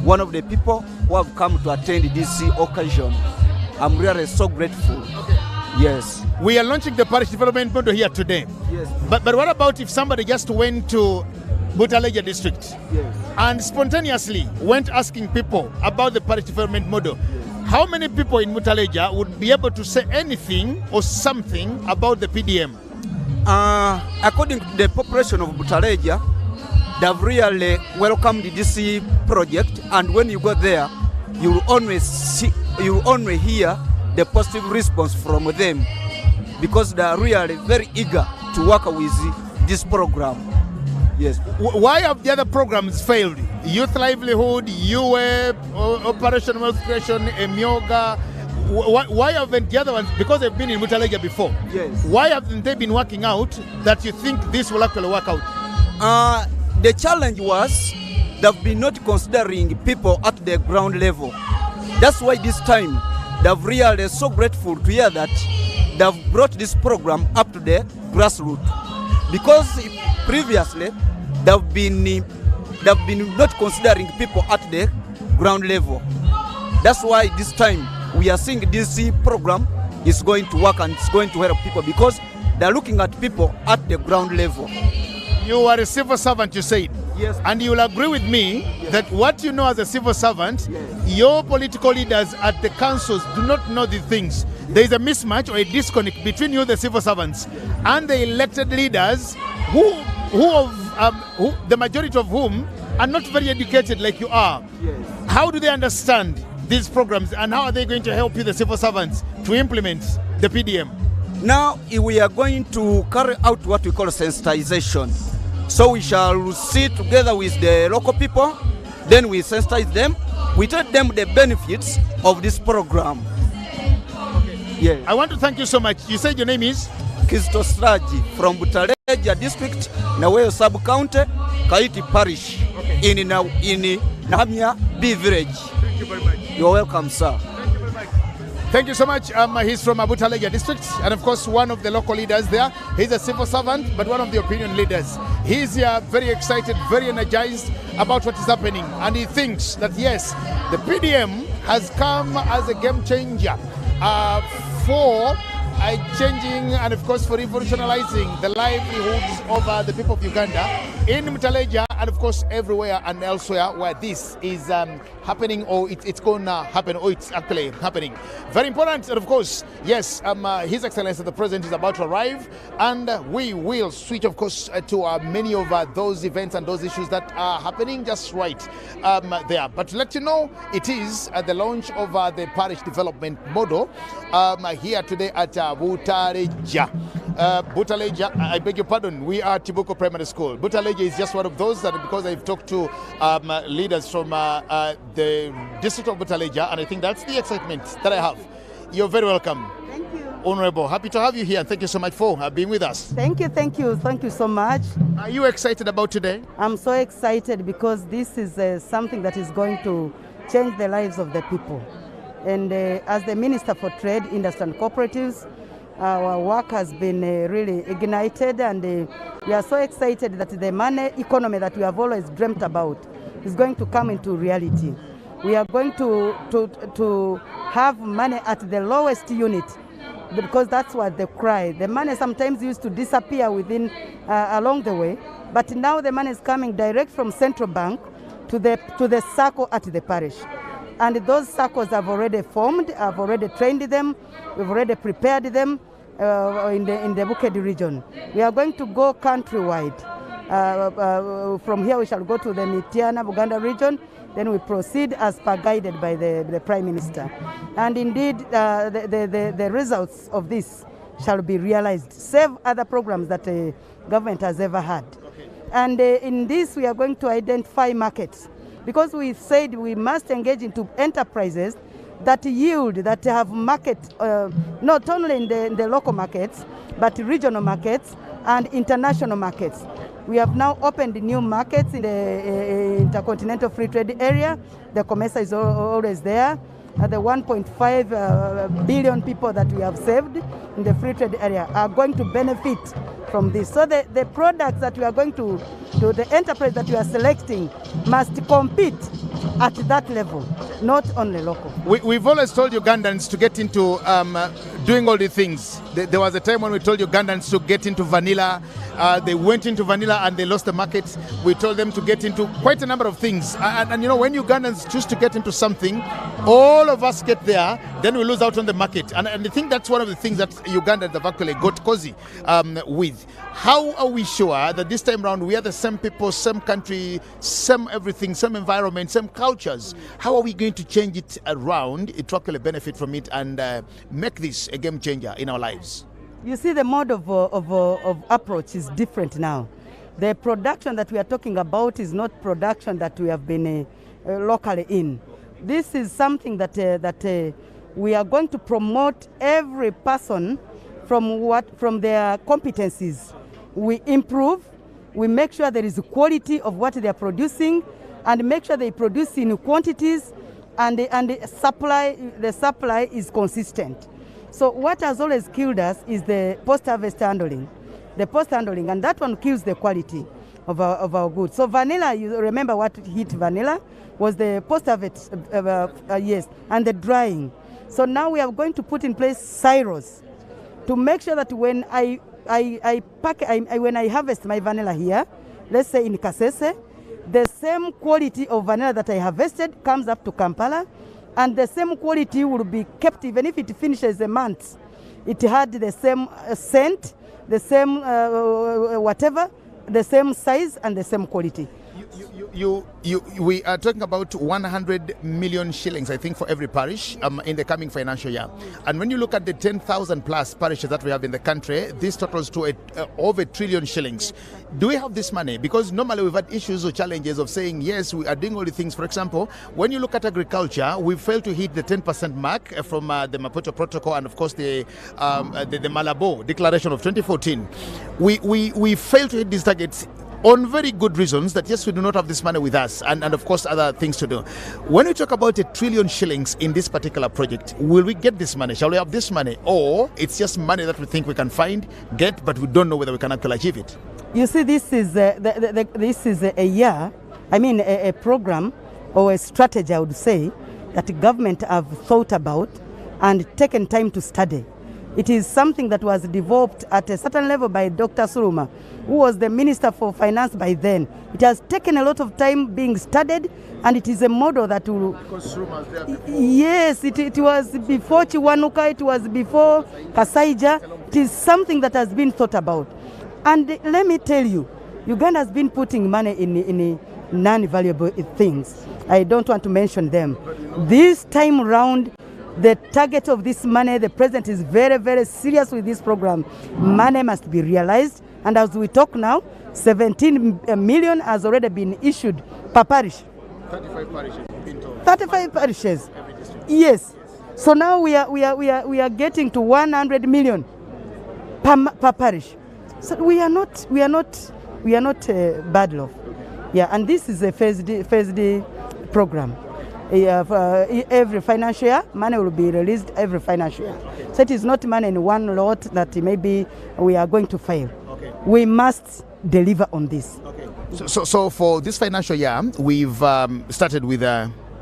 One of the people who have come to attend this occasion. I'm really so grateful. Okay. Yes. We are launching the parish development model here today. Yes. But what about if somebody just went to Butaleja district, yes, and spontaneously went asking people about the parish development model? Yes. How many people in Butaleja would be able to say anything or something about the PDM? According to the population of Butaleja, they've really welcomed this project, and when you go there, you will only hear the positive response from them, because they are really very eager to work with this program. Yes. Why have the other programs failed? Youth Livelihood, UWEP, Operation Wealth Creation, Emyoga. Why haven't the other ones, because they've been in Butaleja before? Yes. Why haven't they been working out that you think this will actually work out? The challenge was they've been not considering people at the ground level. That's why this time they've really so grateful to hear that they've brought this program up to the grassroots. Because previously they've been not considering people at the ground level. That's why this time we are seeing this program is going to work and it's going to help people, because they're looking at people at the ground level. You are a civil servant, you said. Yes. And you will agree with me, yes, that what you know as a civil servant, yes, your political leaders at the councils do not know these things. There is a mismatch or a disconnect between you, the civil servants, and the elected leaders who the majority of whom are not very educated like you are. Yes. How do they understand these programs, and how are they going to help you, the civil servants, to implement the PDM? Now we are going to carry out what we call sensitization. So we shall sit together with the local people, then we sensitize them, we tell them the benefits of this program. Okay. Yeah. I want to thank you so much. You said your name is? Kizito Straji from Butaleja District, Naweyo Sub-County, Kaiti Parish, okay, in Namia B Village. Thank you very much. You're welcome, sir. Thank you very much. Thank you so much. He's from Butaleja District, and of course one of the local leaders there. He's a civil servant, but one of the opinion leaders. He's very excited, very energized about what is happening, and he thinks that yes, the PDM has come as a game changer for changing and of course for revolutionizing the livelihoods of the people of Uganda in Mutaleja and of course everywhere and elsewhere where this is happening, or it's going to happen, or it's actually happening. Very important. And of course, yes, His Excellency the President is about to arrive, and we will switch of course to many of those events and those issues that are happening just right there. But to let you know, it is the launch of the parish development model here today at Butaleja. Butaleja, I beg your pardon, we are Tibuko Primary School. Butaleja is just one of those that, because I've talked to leaders from the district of Butaleja, and I think that's the excitement that I have. You're very welcome. Thank you. Honorable, happy to have you here, and thank you so much for being with us. Thank you so much. Are you excited about today? I'm so excited because this is something that is going to change the lives of the people. And as the Minister for Trade, Industry and Cooperatives, our work has been really ignited, and we are so excited that the money economy that we have always dreamt about is going to come into reality. We are going to have money at the lowest unit, because that's what they cry. The money sometimes used to disappear within along the way, but now the money is coming direct from central bank to the circle at the parish. And those circles have already formed, I've already trained them, we've already prepared them in the Bukedi region. We are going to go countrywide. From here we shall go to the Mityana, Buganda region, then we proceed as per guided by the Prime Minister. And indeed, the results of this shall be realized, save other programs that the government has ever had. Okay. And in this we are going to identify markets, because we said we must engage into enterprises that yield, that have market, not only in the local markets, but regional markets and international markets. We have now opened new markets in the Intercontinental Free Trade Area. The COMESA is always there. The 1.5 billion people that we have saved in the free trade area are going to benefit from this. So the products that we are going to do, the enterprise that we are selecting must compete at that level, not only local. We've always told Ugandans to get into doing all the things. There was a time when we told Ugandans to get into vanilla. They went into vanilla and they lost the market. We told them to get into quite a number of things. And you know, when Ugandans choose to get into something, all of us get there, then we lose out on the market. And I think that's one of the things that Ugandans have actually got cozy with. How are we sure that this time around we are the same people, same country, same everything, same environment, same cultures? How are we going to change it around to actually benefit from it and make this a game changer in our lives? You see, the mode of approach is different now. The production that we are talking about is not production that we have been locally in. This is something that we are going to promote every person from their competencies. We improve, we make sure there is quality of what they are producing, and make sure they produce in quantities, and the supply is consistent. So what has always killed us is the post-harvest handling. The post-handling, and that one kills the quality of our goods. So vanilla, you remember what hit vanilla was the post-harvest, yes, and the drying. So now we are going to put in place silos to make sure that when when I harvest my vanilla here, let's say in Kasese, the same quality of vanilla that I harvested comes up to Kampala, and the same quality will be kept even if it finishes a month. It had the same scent, the same whatever, the same size and the same quality. We are talking about 100 million shillings, I think, for every parish in the coming financial year. And when you look at the 10,000 plus parishes that we have in the country, this totals to over 1 trillion shillings. Do we have this money? Because normally we've had issues or challenges of saying, yes, we are doing all the things. For example, when you look at agriculture, we failed to hit the 10% mark from the Maputo Protocol and, of course, the Malabo Declaration of 2014. We failed to hit these targets on very good reasons that, yes, we do not have this money with us and of course, other things to do. When we talk about 1 trillion shillings in this particular project, will we get this money? Shall we have this money? Or it's just money that we think we can get, but we don't know whether we can actually achieve it? You see, this is a year, a program or a strategy, I would say, that the government have thought about and taken time to study. It is something that was developed at a certain level by Dr. Suruma, who was the Minister for Finance by then. It has taken a lot of time being studied, and it is a model that will... Because Suruma was there before. Yes, it was before Chiwanuka, it was before Kasaija. It is something that has been thought about. And let me tell you, Uganda has been putting money in non-valuable things. I don't want to mention them. This time round, the target of this money, the president is very, very serious with this program. Money must be realized. And as we talk now, 17 million has already been issued per parish. 35 parishes. 35 parishes. Yes. So now we are getting to 100 million per parish. So we are not bad off. Yeah, and this is a phased program. Every financial year, money will be released every financial year. So it is not money in one lot that maybe we are going to fail. Okay. We must deliver on this. Okay. So for this financial year, we've started with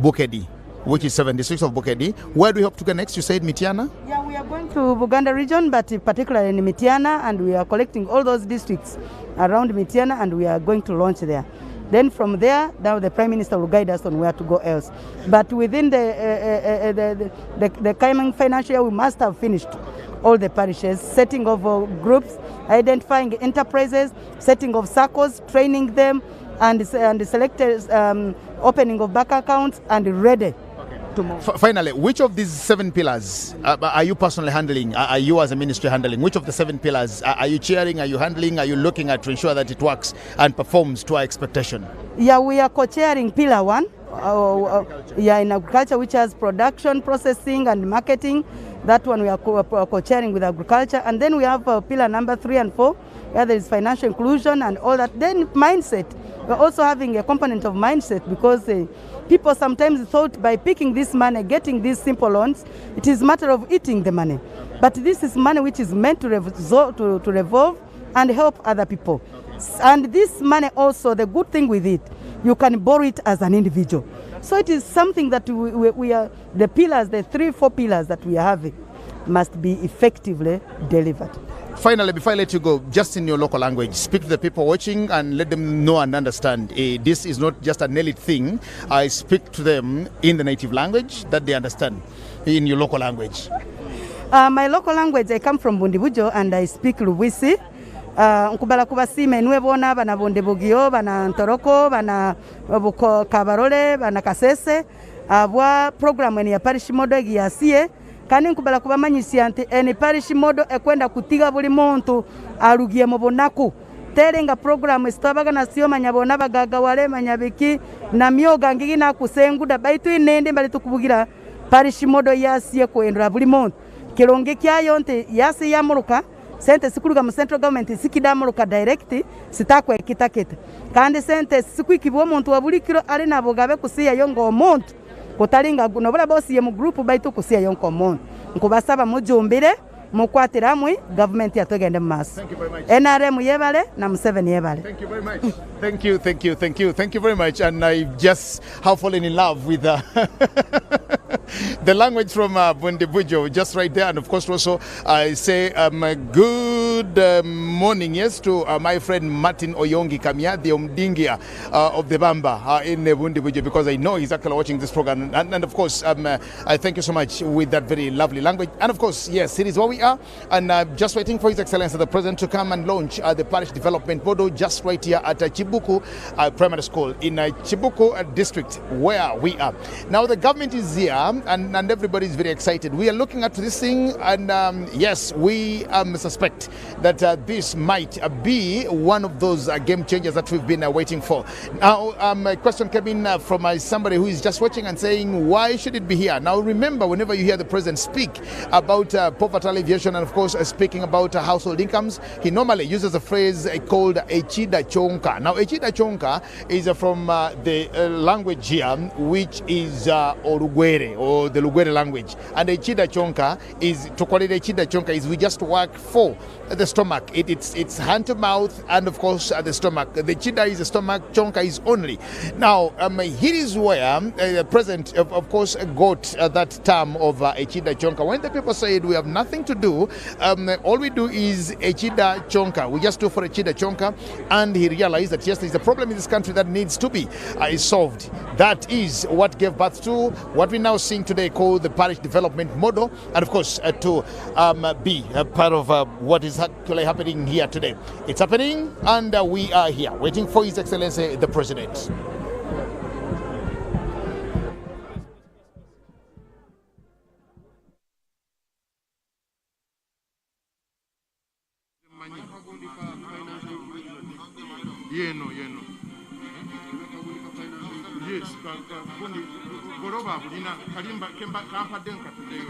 Bukedi, which is 7 districts of Bukedi. Where do we hope to go next? You said Mityana? Yeah, we are going to Buganda region, but particularly in Mityana, and we are collecting all those districts around Mityana, and we are going to launch there. Then from there, now the Prime Minister will guide us on where to go else. But within the coming financial year, we must have finished all the parishes, setting of groups, identifying enterprises, setting of circles, training them, and selected opening of bank accounts, and ready. Finally, which of these 7 pillars are you personally handling? Are you as a ministry handling? Which of the 7 pillars are you chairing? Are you handling? Are you looking at to ensure that it works and performs to our expectation? Yeah, we are co-chairing pillar 1. In agriculture, which has production, processing, and marketing. That one we are co-chairing with agriculture. And then we have pillar number 3 and 4, where there is financial inclusion and all that. Then mindset. We're also having a component of mindset, because people sometimes thought by picking this money, getting these simple loans, it is a matter of eating the money. But this is money which is meant to revolve and help other people. And this money also, the good thing with it, you can borrow it as an individual. So it is something that we are, the pillars, the 3-4 pillars that we are having must be effectively delivered. Finally, before I let you go, just in your local language, speak to the people watching and let them know and understand this is not just an elite thing. I speak to them in the native language that they understand, in your local language. My local language, I come from Bundibujo and I speak Lubwisi. Nkubala kubasime nwe bona bana Bondebugio, bana Ntoroko, bana Kabarole, bana Kasese. Abwa program ya Parish model giasie. Kandi nkubala kubamanyisia nti eni parish model ekwenda kutiga buli muntu alugiye mu bonaku terenga program esitabaga na sio manyabona bagaga wale manyabiki na myoga ngigina kusenguda baitu inende mbali tukubugira parish model yasie kwendra buli muntu kironge kyayo nti yasi yamuruka sente sikuluga mu central government sikidamuruka direct sitakwe kitaketa kandi sente sikwikibwo muntu wabulikiro ali nabogabe kusiya yongo omuntu kutalinga nobula bosi ye mu group baitu kusiya yonko mon nkubasaba mujumbire mukwatiramwe government yatogende mass. Thank you very much. NRM yebale na Museveni yebale. Thank you very much. Thank you very much. And I just have fallen in love with the language from Bundibujo, just right there. And of course, also I say good morning, yes, to my friend Martin Oyongi Kamia, the Omdingia of the Bamba in Bundibujo, because I know he's actually watching this program. And of course, I thank you so much with that very lovely language. And of course, yes, it is where we are. And just waiting for His Excellency the President to come and launch the parish development model just right here at Chibuku Primary School in Chibuku District, where we are. Now the government is here and everybody is very excited. We are looking at this thing, and yes, we suspect that this might be one of those game changers that we've been waiting for. Now, a question came in from somebody who is just watching and saying, why should it be here? Now, remember, whenever you hear the president speak about poverty alleviation and, of course, speaking about household incomes, he normally uses a phrase called Echida Chonka. Now, Echida Chonka is from the language here, which is Olugwere, or the Lugwere language. And Echida Chonka is, to call it Echida Chonka, is we just work for the stomach. It's hand to mouth, and of course the stomach. The Chida is the stomach, Chonka is only. Now, here is where the president, of course, got that term of Echida Chonka. When the people said we have nothing to do, all we do is Echida Chonka. We just do for Echida Chonka, and he realized that yes, there is a problem in this country that needs to be solved. That is what gave birth to what we're now seeing today called the parish development model, and of course to be a part of what is actually happening here today. It's happening, and we are here waiting for His Excellency the President. Yes, Goroba, Kalimba, Kemba, Kampa Denka today.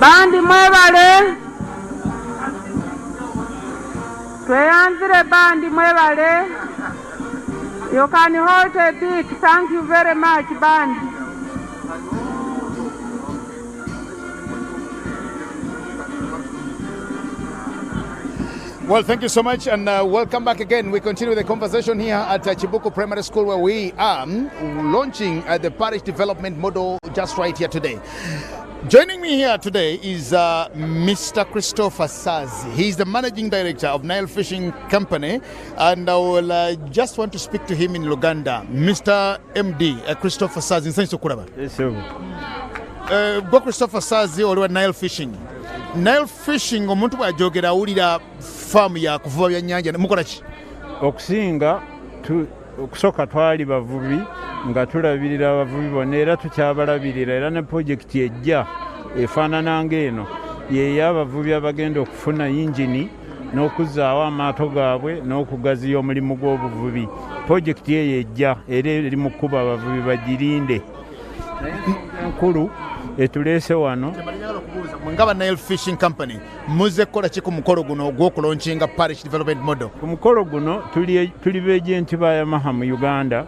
Bandi mwebale tweyanzire bandi mwebale. You can hold a bit. Thank you very much, bandi. Well, thank you so much, and welcome back again. We continue the conversation here at Chibuku Primary School, where we are launching the parish development model just right here today. Joining me here today is Mr. Christopher Sazi. He's the managing director of Nile Fishing Company, and I will just want to speak to him in Luganda. Mr. MD, Christopher Sazi, thanks for coming. Yes, sir. Go Christopher Sazi or Nile Fishing. Nile Fishing omuntu bw'ajogera awulira farm ya kuvuba byannyanja mukola ki? Okusinga okusooka twali bavubi nga tulabirira abavubi bonna era tukyabalabirira era ne pulojekiti ejja efaanana ng'eno y'ey'abavubi abagenda okufuna yingini n'okuzaawo amaato gaabwe n'okugaziya omulimu gw'obuvubi. Pulojekiti eyo ejja era eri mu kkuba abavubi bagirinde. Naye enkulu etuleese wano ngaba Nile Fishing Company muze kukola ki ku mukolo guno ogw'okulaunchinga parish development model? Ku mukolo guno tuli beejenti ba Yamaha mu Uganda,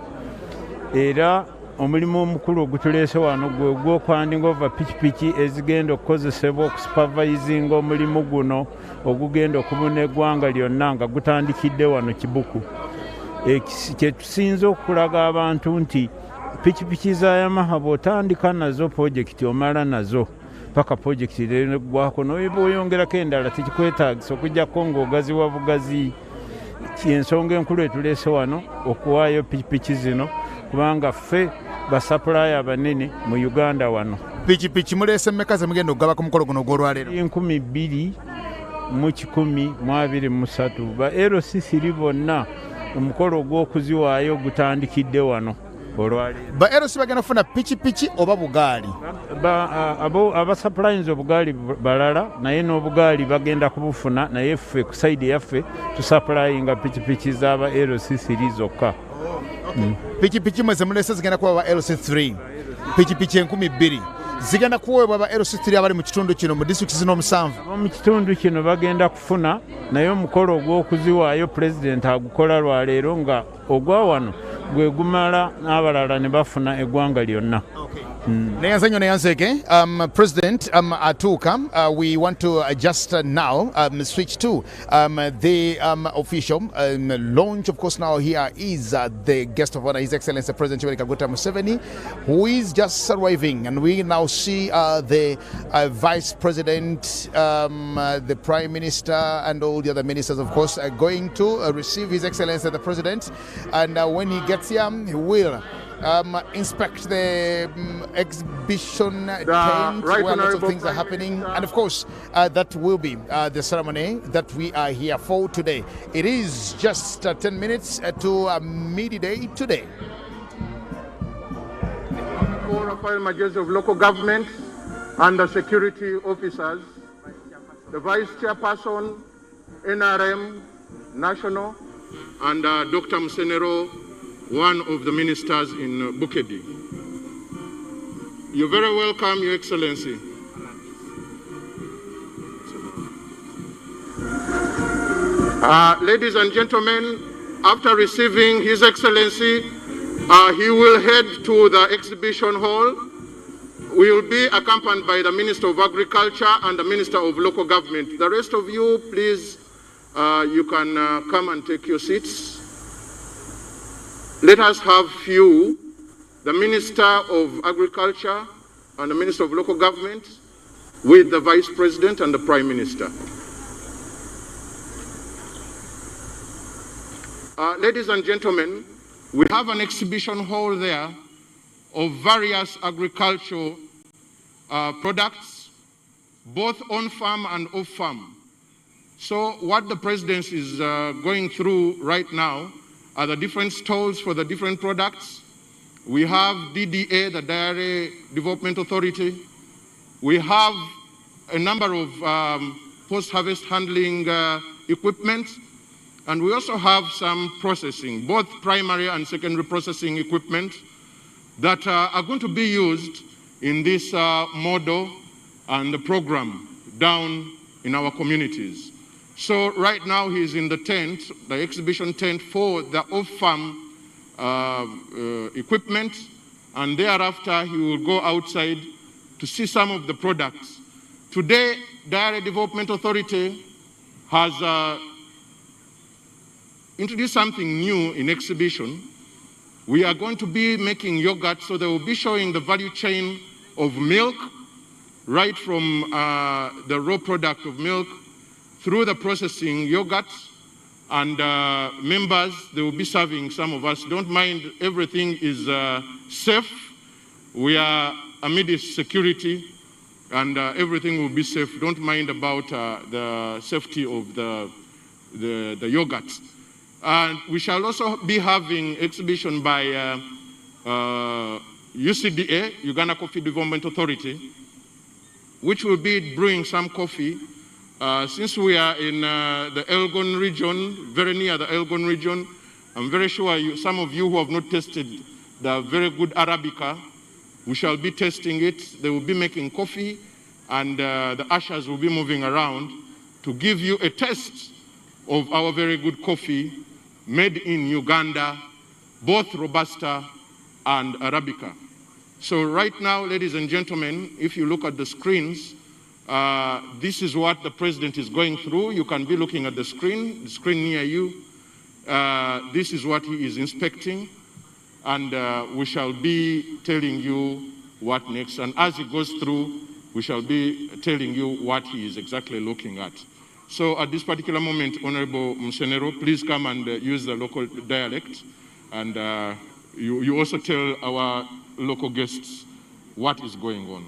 era omulimu omukulu ogutuleese wano gwe gw'okwandinga ova pikipiki ezigenda okukozesebwa okusupervisinga omulimu guno ogugenda okubuna eggwanga lyonna nga gutandikidde wano Kibuku. Kye tusinze okulaga abantu nti pikipiki za Yamaha bw'otandika nazo pulojekiti omala nazo paka pulojekiti eggwako n'oyongerako endala tekikwetaagisa okuggyako ng'ogaziwa bugazi. Ensonga enkulu etuleese wano okuwaayo pikipiki zino kubanga ffe basapulaya abanene mu Uganda wano. Pikipiki muleese mmeka ze mugenda okugaba ku mukolo guno ogw'olwaleero? 2,123 ba LCC bonna omukolo ogw'okuziwaayo gutandikidde wano. Ba LC bagenda kufuna pikipiki oba bugaali? Abasuppliers obugaali balala naye n'obugaali bagenda kubufuna, naye ffe ku sayidi yaffe tusupplyinga pikipiki z'aba LC3 zokka. Pikipiki mweze mulese zigenda kuba ba LC3, pikipiki 2,000 zigenda kuweebwa ba LC3 abali mu kitundu kino mu district zino 7. Mu kitundu kino bagenda kufuna, naye omukolo ogw'okuziwaayo President agukola lwaleero nga ogwa wano gwe gumala n'abalala ne bafuna eggwanga lyonna. President atuuka, we want to just now switch to the official launch. Of course, now here is the guest of honor, His Excellency President Yoweri Kaguta Museveni, who is just arriving, and we now see the Vice President, the Prime Minister, and all the other ministers, of course, are going to receive His Excellency the President, and when he gets here, he will inspect the exhibition tent where lots of things are happening, and of course that will be the ceremony that we are here for today. It is just 10 minutes to midday today. Rafael Majors of local government and the security officers, the Vice Chairperson, NRM, National, and Dr. Musenero, one of the ministers in Bukedi. You're very welcome, Your Excellency. Ladies and gentlemen, after receiving His Excellency, he will head to the exhibition hall. We will be accompanied by the Minister of Agriculture and the Minister of Local Government. The rest of you, please, you can come and take your seats. Let us have you, the Minister of Agriculture and the Minister of Local Government, with the Vice President and the Prime Minister. Ladies and gentlemen, we have an exhibition hall there of various agricultural products, both on-farm and off-farm. So what the President is going through right now are the different stalls for the different products. We have DDA, the Dairy Development Authority. We have a number of post-harvest handling equipment, and we also have some processing, both primary and secondary processing equipment that are going to be used in this model and the program down in our communities. So right now he's in the tent, the exhibition tent for the off-farm equipment, and thereafter he will go outside to see some of the products. Today, Dairy Development Authority has introduce something new in exhibition. We are going to be making yogurt, so they will be showing the value chain of milk, right from the raw product of milk through the processing yogurt, and members, they will be serving some of us. Don't mind, everything is safe. We are amidst security, and everything will be safe. Don't mind about the safety of the yogurt. And we shall also be having exhibition by UCDA, Uganda Coffee Development Authority, which will be brewing some coffee. Since we are in the Elgon region, very near the Elgon region, I'm very sure some of you who have not tasted the very good Arabica, we shall be testing it. They will be making coffee, and the ushers will be moving around to give you a taste of our very good coffee made in Uganda, both Robusta and Arabica. So right now, ladies and gentlemen, if you look at the screens, this is what the president is going through. You can be looking at the screen near you. This is what he is inspecting, and we shall be telling you what next. And as he goes through, we shall be telling you what he is exactly looking at. So at this particular moment, Honorable Msenero, please come and use the local dialect, and you also tell our local guests what is going on.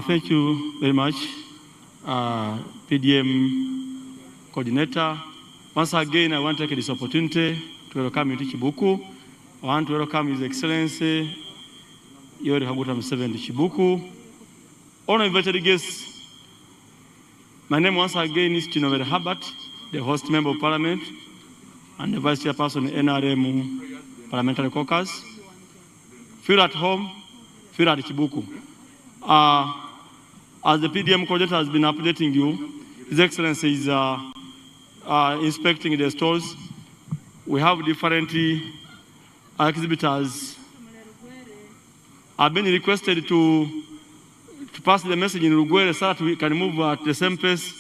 Thank you very much, PDM coordinator. Once again, I want to take this opportunity to welcome you to Chibuku. I want to welcome His Excellency Yoweri Kaguta Museveni Chibuku. All invited guests, my name once again is Chinovere Herbert, the host member of Parliament and the Vice Chairperson NRM Parliamentary Caucus. Feel at home, feel at Chibuku. As the PDM coordinator has been updating you, His Excellency is inspecting the stalls. We have different exhibitors. I've been requested to pass the message in Rugwele so that we can move at the same pace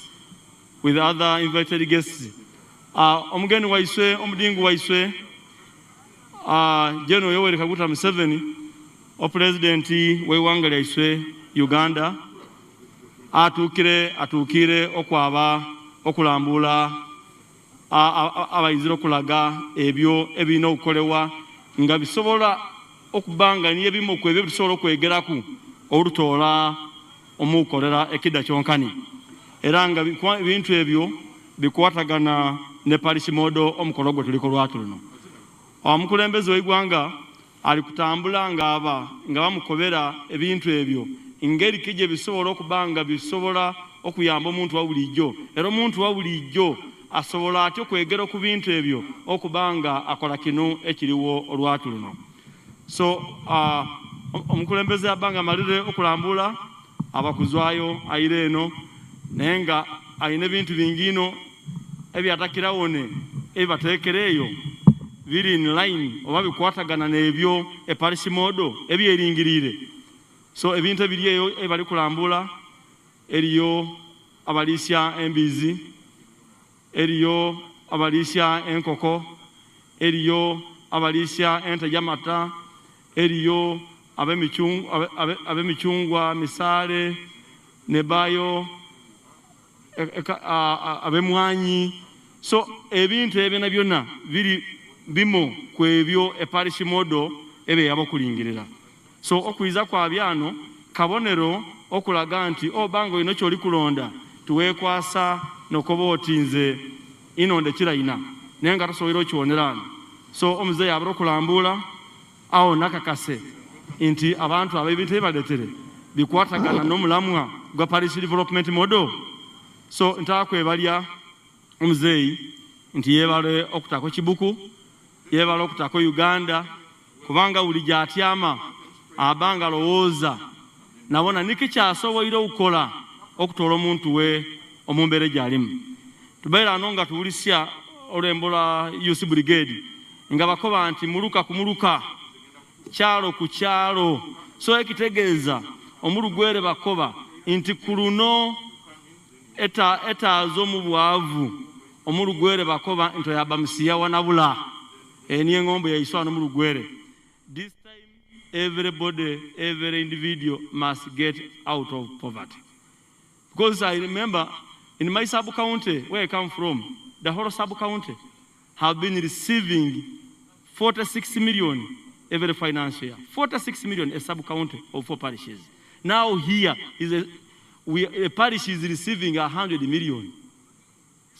with other invited guests. Omugeni waiswe, omudingu waiswe, General Yoweri Kaguta Museveni, President wewanga lyaiswe Uganda, atukire okwaba okulambula abayizira okulaga ebyo ebirina okukolebwa nga bisobola okubanga niye bimu ku ebyo bisobola okwegeraku olutoola omukolera ekidda kyonkani, era nga bintu ebyo bikwatagana ne Parish model omukolo gwe tuliko lwatu luno. Omukulembeze w'eggwanga ali kutambula nga bamukobera ebintu ebyo engeri kije bisobola okubanga bisobola okuyamba omuntu wa bulijjo, era omuntu wa bulijjo asobola atyo kwegera ku bintu ebyo okubanga akola kino ekiriwo olwatu luno. So omukulembeze abanga amalire okulambula abakuzwayo ayire eno naye nga ayina ebintu bingino ebyatakirawo ne ebibateekereeyo biri in line oba bikwatagana n'ebyo Parish model ebyerindirire. So ebintu ebiri eyo ebali kulambula, eriyo abalisya embizi, eriyo abalisya enkoko, eriyo abalisya ente y'amata, eriyo ab'emichungwa misale nebayo ab'emwanyi. So ebintu ebyo byonna biri bimo kwebyo Parish model ebe yabakulingirira. So okuiza kwa byano kabonero okulaga nti bango ino kyoli kulonda tuwekwasa nokoba otinze inonde kirayina naye nga tosobola okyonerana. So omuzeeyi abala okulambula awo nakakase nti abantu ab'ebintu ebibaleetere bikwatagana n'omulamwa gwa Parish development model. So ntakwebalya omuzeeyi nti yeebale okutako Chibuku, yeebale okutako Uganda, kubanga buli gy'atyama abanga lowooza nabona niki kyasoboire okukola okutoola omuntu we omumbeera gy'alimu. Tubeera ano nga tuwulisya olw'embola Youth Brigade nga bakoba nti muluka ku muluka, kyalo ku kyalo. So ekitegeeza omulugwere bakoba nti kuluno etaazo mu bwavu omulugwere bakoba nti oyaba musiya wanabula niye ngombo yaiswa n'omulugwere. This time everybody, every individual must get out of poverty. Because I remember in my sub-county, where I come from, the whole sub-county have been receiving 46 million every financial year. 46 million a sub-county of 4 parishes. Now here is a parish is receiving 100 million,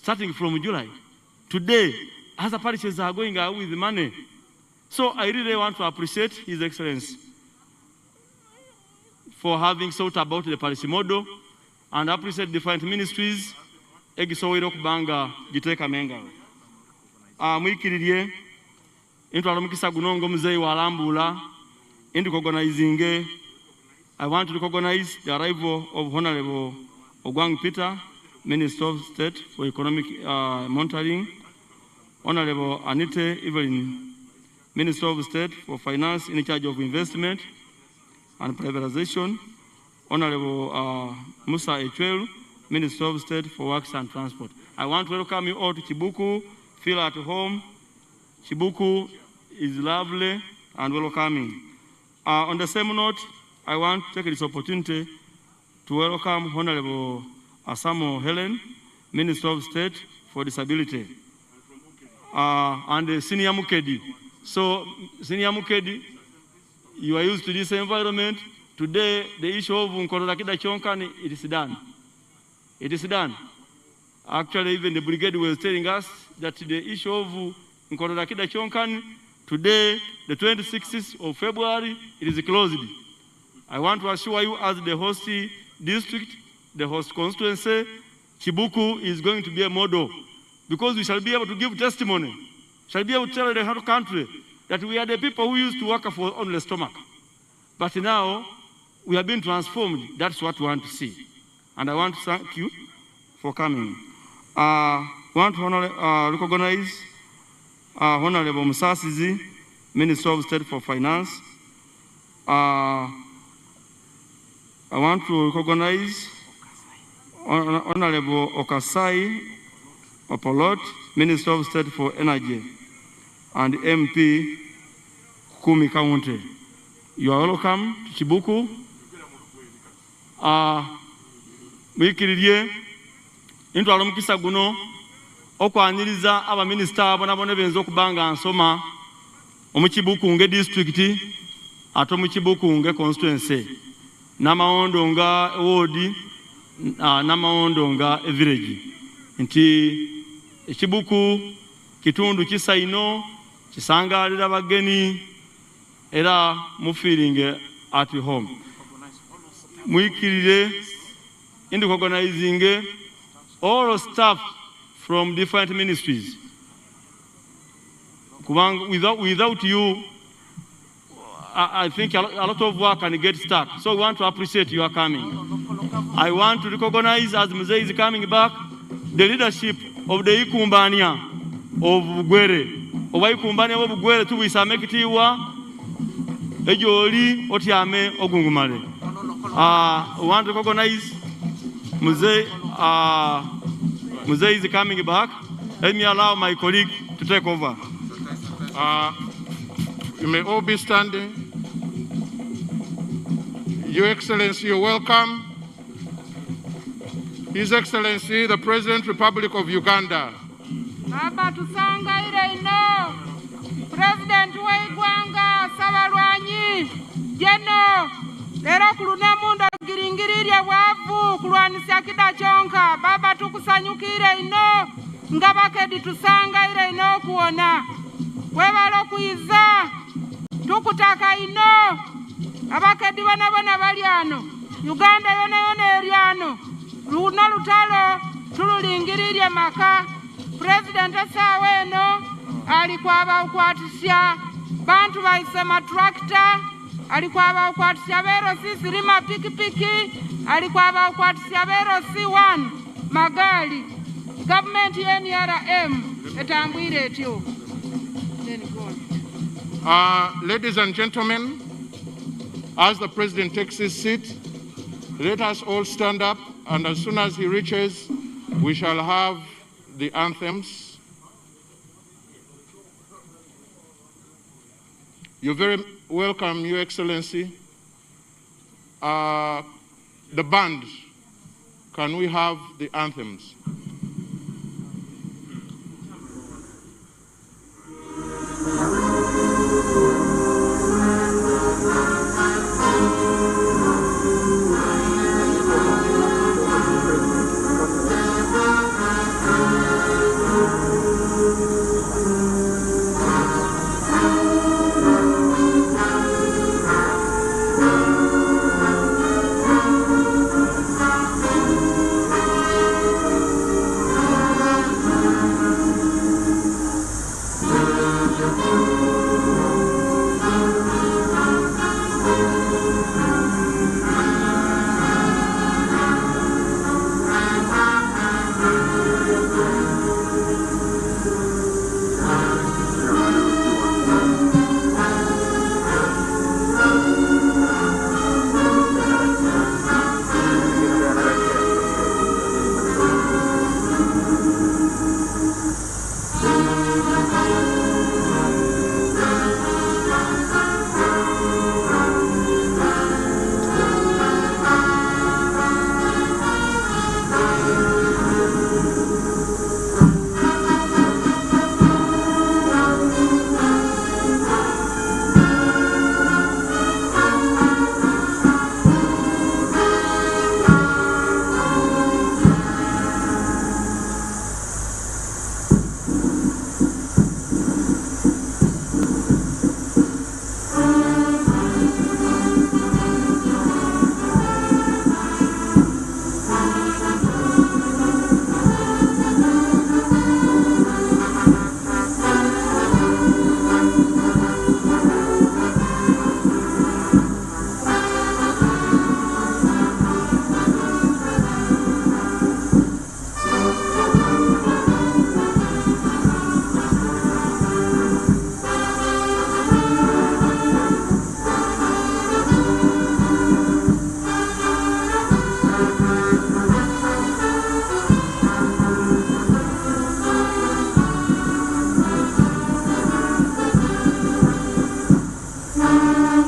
starting from July. Today, other parishes are going out with the money. So I really want to appreciate His Excellency for having thought about the parish model, and appreciate different ministries egisowera okubanga giteeka mengalo. Mwikiririe intwala mukisa gunongo muzeyi walambula indi organizing. I want to recognize the arrival of Honorable Ogwang Peter, Minister of State for Economic Monitoring, Honorable Anite Evelyn, Minister of State for Finance in charge of investment and privatization, Honorable Musa Echwelu, Minister of State for Works and Transport. I want to welcome you all to Chibuku. Feel at home. Chibuku is lovely and welcoming. On the same note, I want to take this opportunity to welcome Honorable Asamo Helen, Minister of State for Disability, and the Senior Mukedi. So, Senior Mukedi, you are used to this environment. Today, the issue of Nkorodakida Chonkani, it is done. It is done. Actually, even the brigade was telling us that the issue of Nkorodakida Chonkani, today, the 26th of February, it is closed. I want to assure you, as the host district, the host constituency, Chibuku is going to be a model, because we shall be able to give testimony, shall be able to tell the whole country that we are the people who used to work for only the stomach. But now, we have been transformed. That's what we want to see. And I want to thank you for coming. I want to recognize Honorable Musasizi, Minister of State for Finance. I want to recognize Honorable Okasai Opolot, Minister of State for Energy, and MP Kumi County. You are welcome to Chibuku. Mwikiririe intwala mukisa guno okwaniriza aba minister abonabone benzo kubanga nsoma omuchibuku nge district ato muchibuku nge constituency namaondo nga ward namaondo nga village nti echibuku kitundu kisaino kisangalira bageni era mu feeling at home. Mwikirire in the organizing all staff from different ministries. Without you, I think a lot of work can get stuck. So we want to appreciate your coming. I want to recognize, as Mzee is coming back, the leadership of the Ikumbania of Bugwere. Oba Ikumbania of Bugwere tu wisamekitiwa ejoli otiame ogungumale. We want to recognize Mzee is coming back. Let me allow my colleague to take over. You may all be standing. Your Excellency, you're welcome. His Excellency, the President, Republic of Uganda. Baba tusanga ile ino. President Waigwanga Sabalwanyi. Jeno. Lero kuluna munda giringirire wavu kulwanisa kida chonka. Baba tukusanyukire ino. Ngabakedi tusanga ile ino kuona. Webalo kuiza. Tukutaka ino. Abakedi wana baliano. Uganda yona eriano. Luna lutalo tululingirire maka. President asaweno alikuwa ukwatisha bantu baisema tractor, alikuwa ukwatisha bero sisi lima pikipiki, alikuwa ukwatisha bero C1 magari. Government NRM etambwire etyo. Ladies and gentlemen, as the President takes his seat, Let us all stand up, and as soon as he reaches, we shall have the anthems. You're very welcome, Your Excellency. The band, can we have the anthems?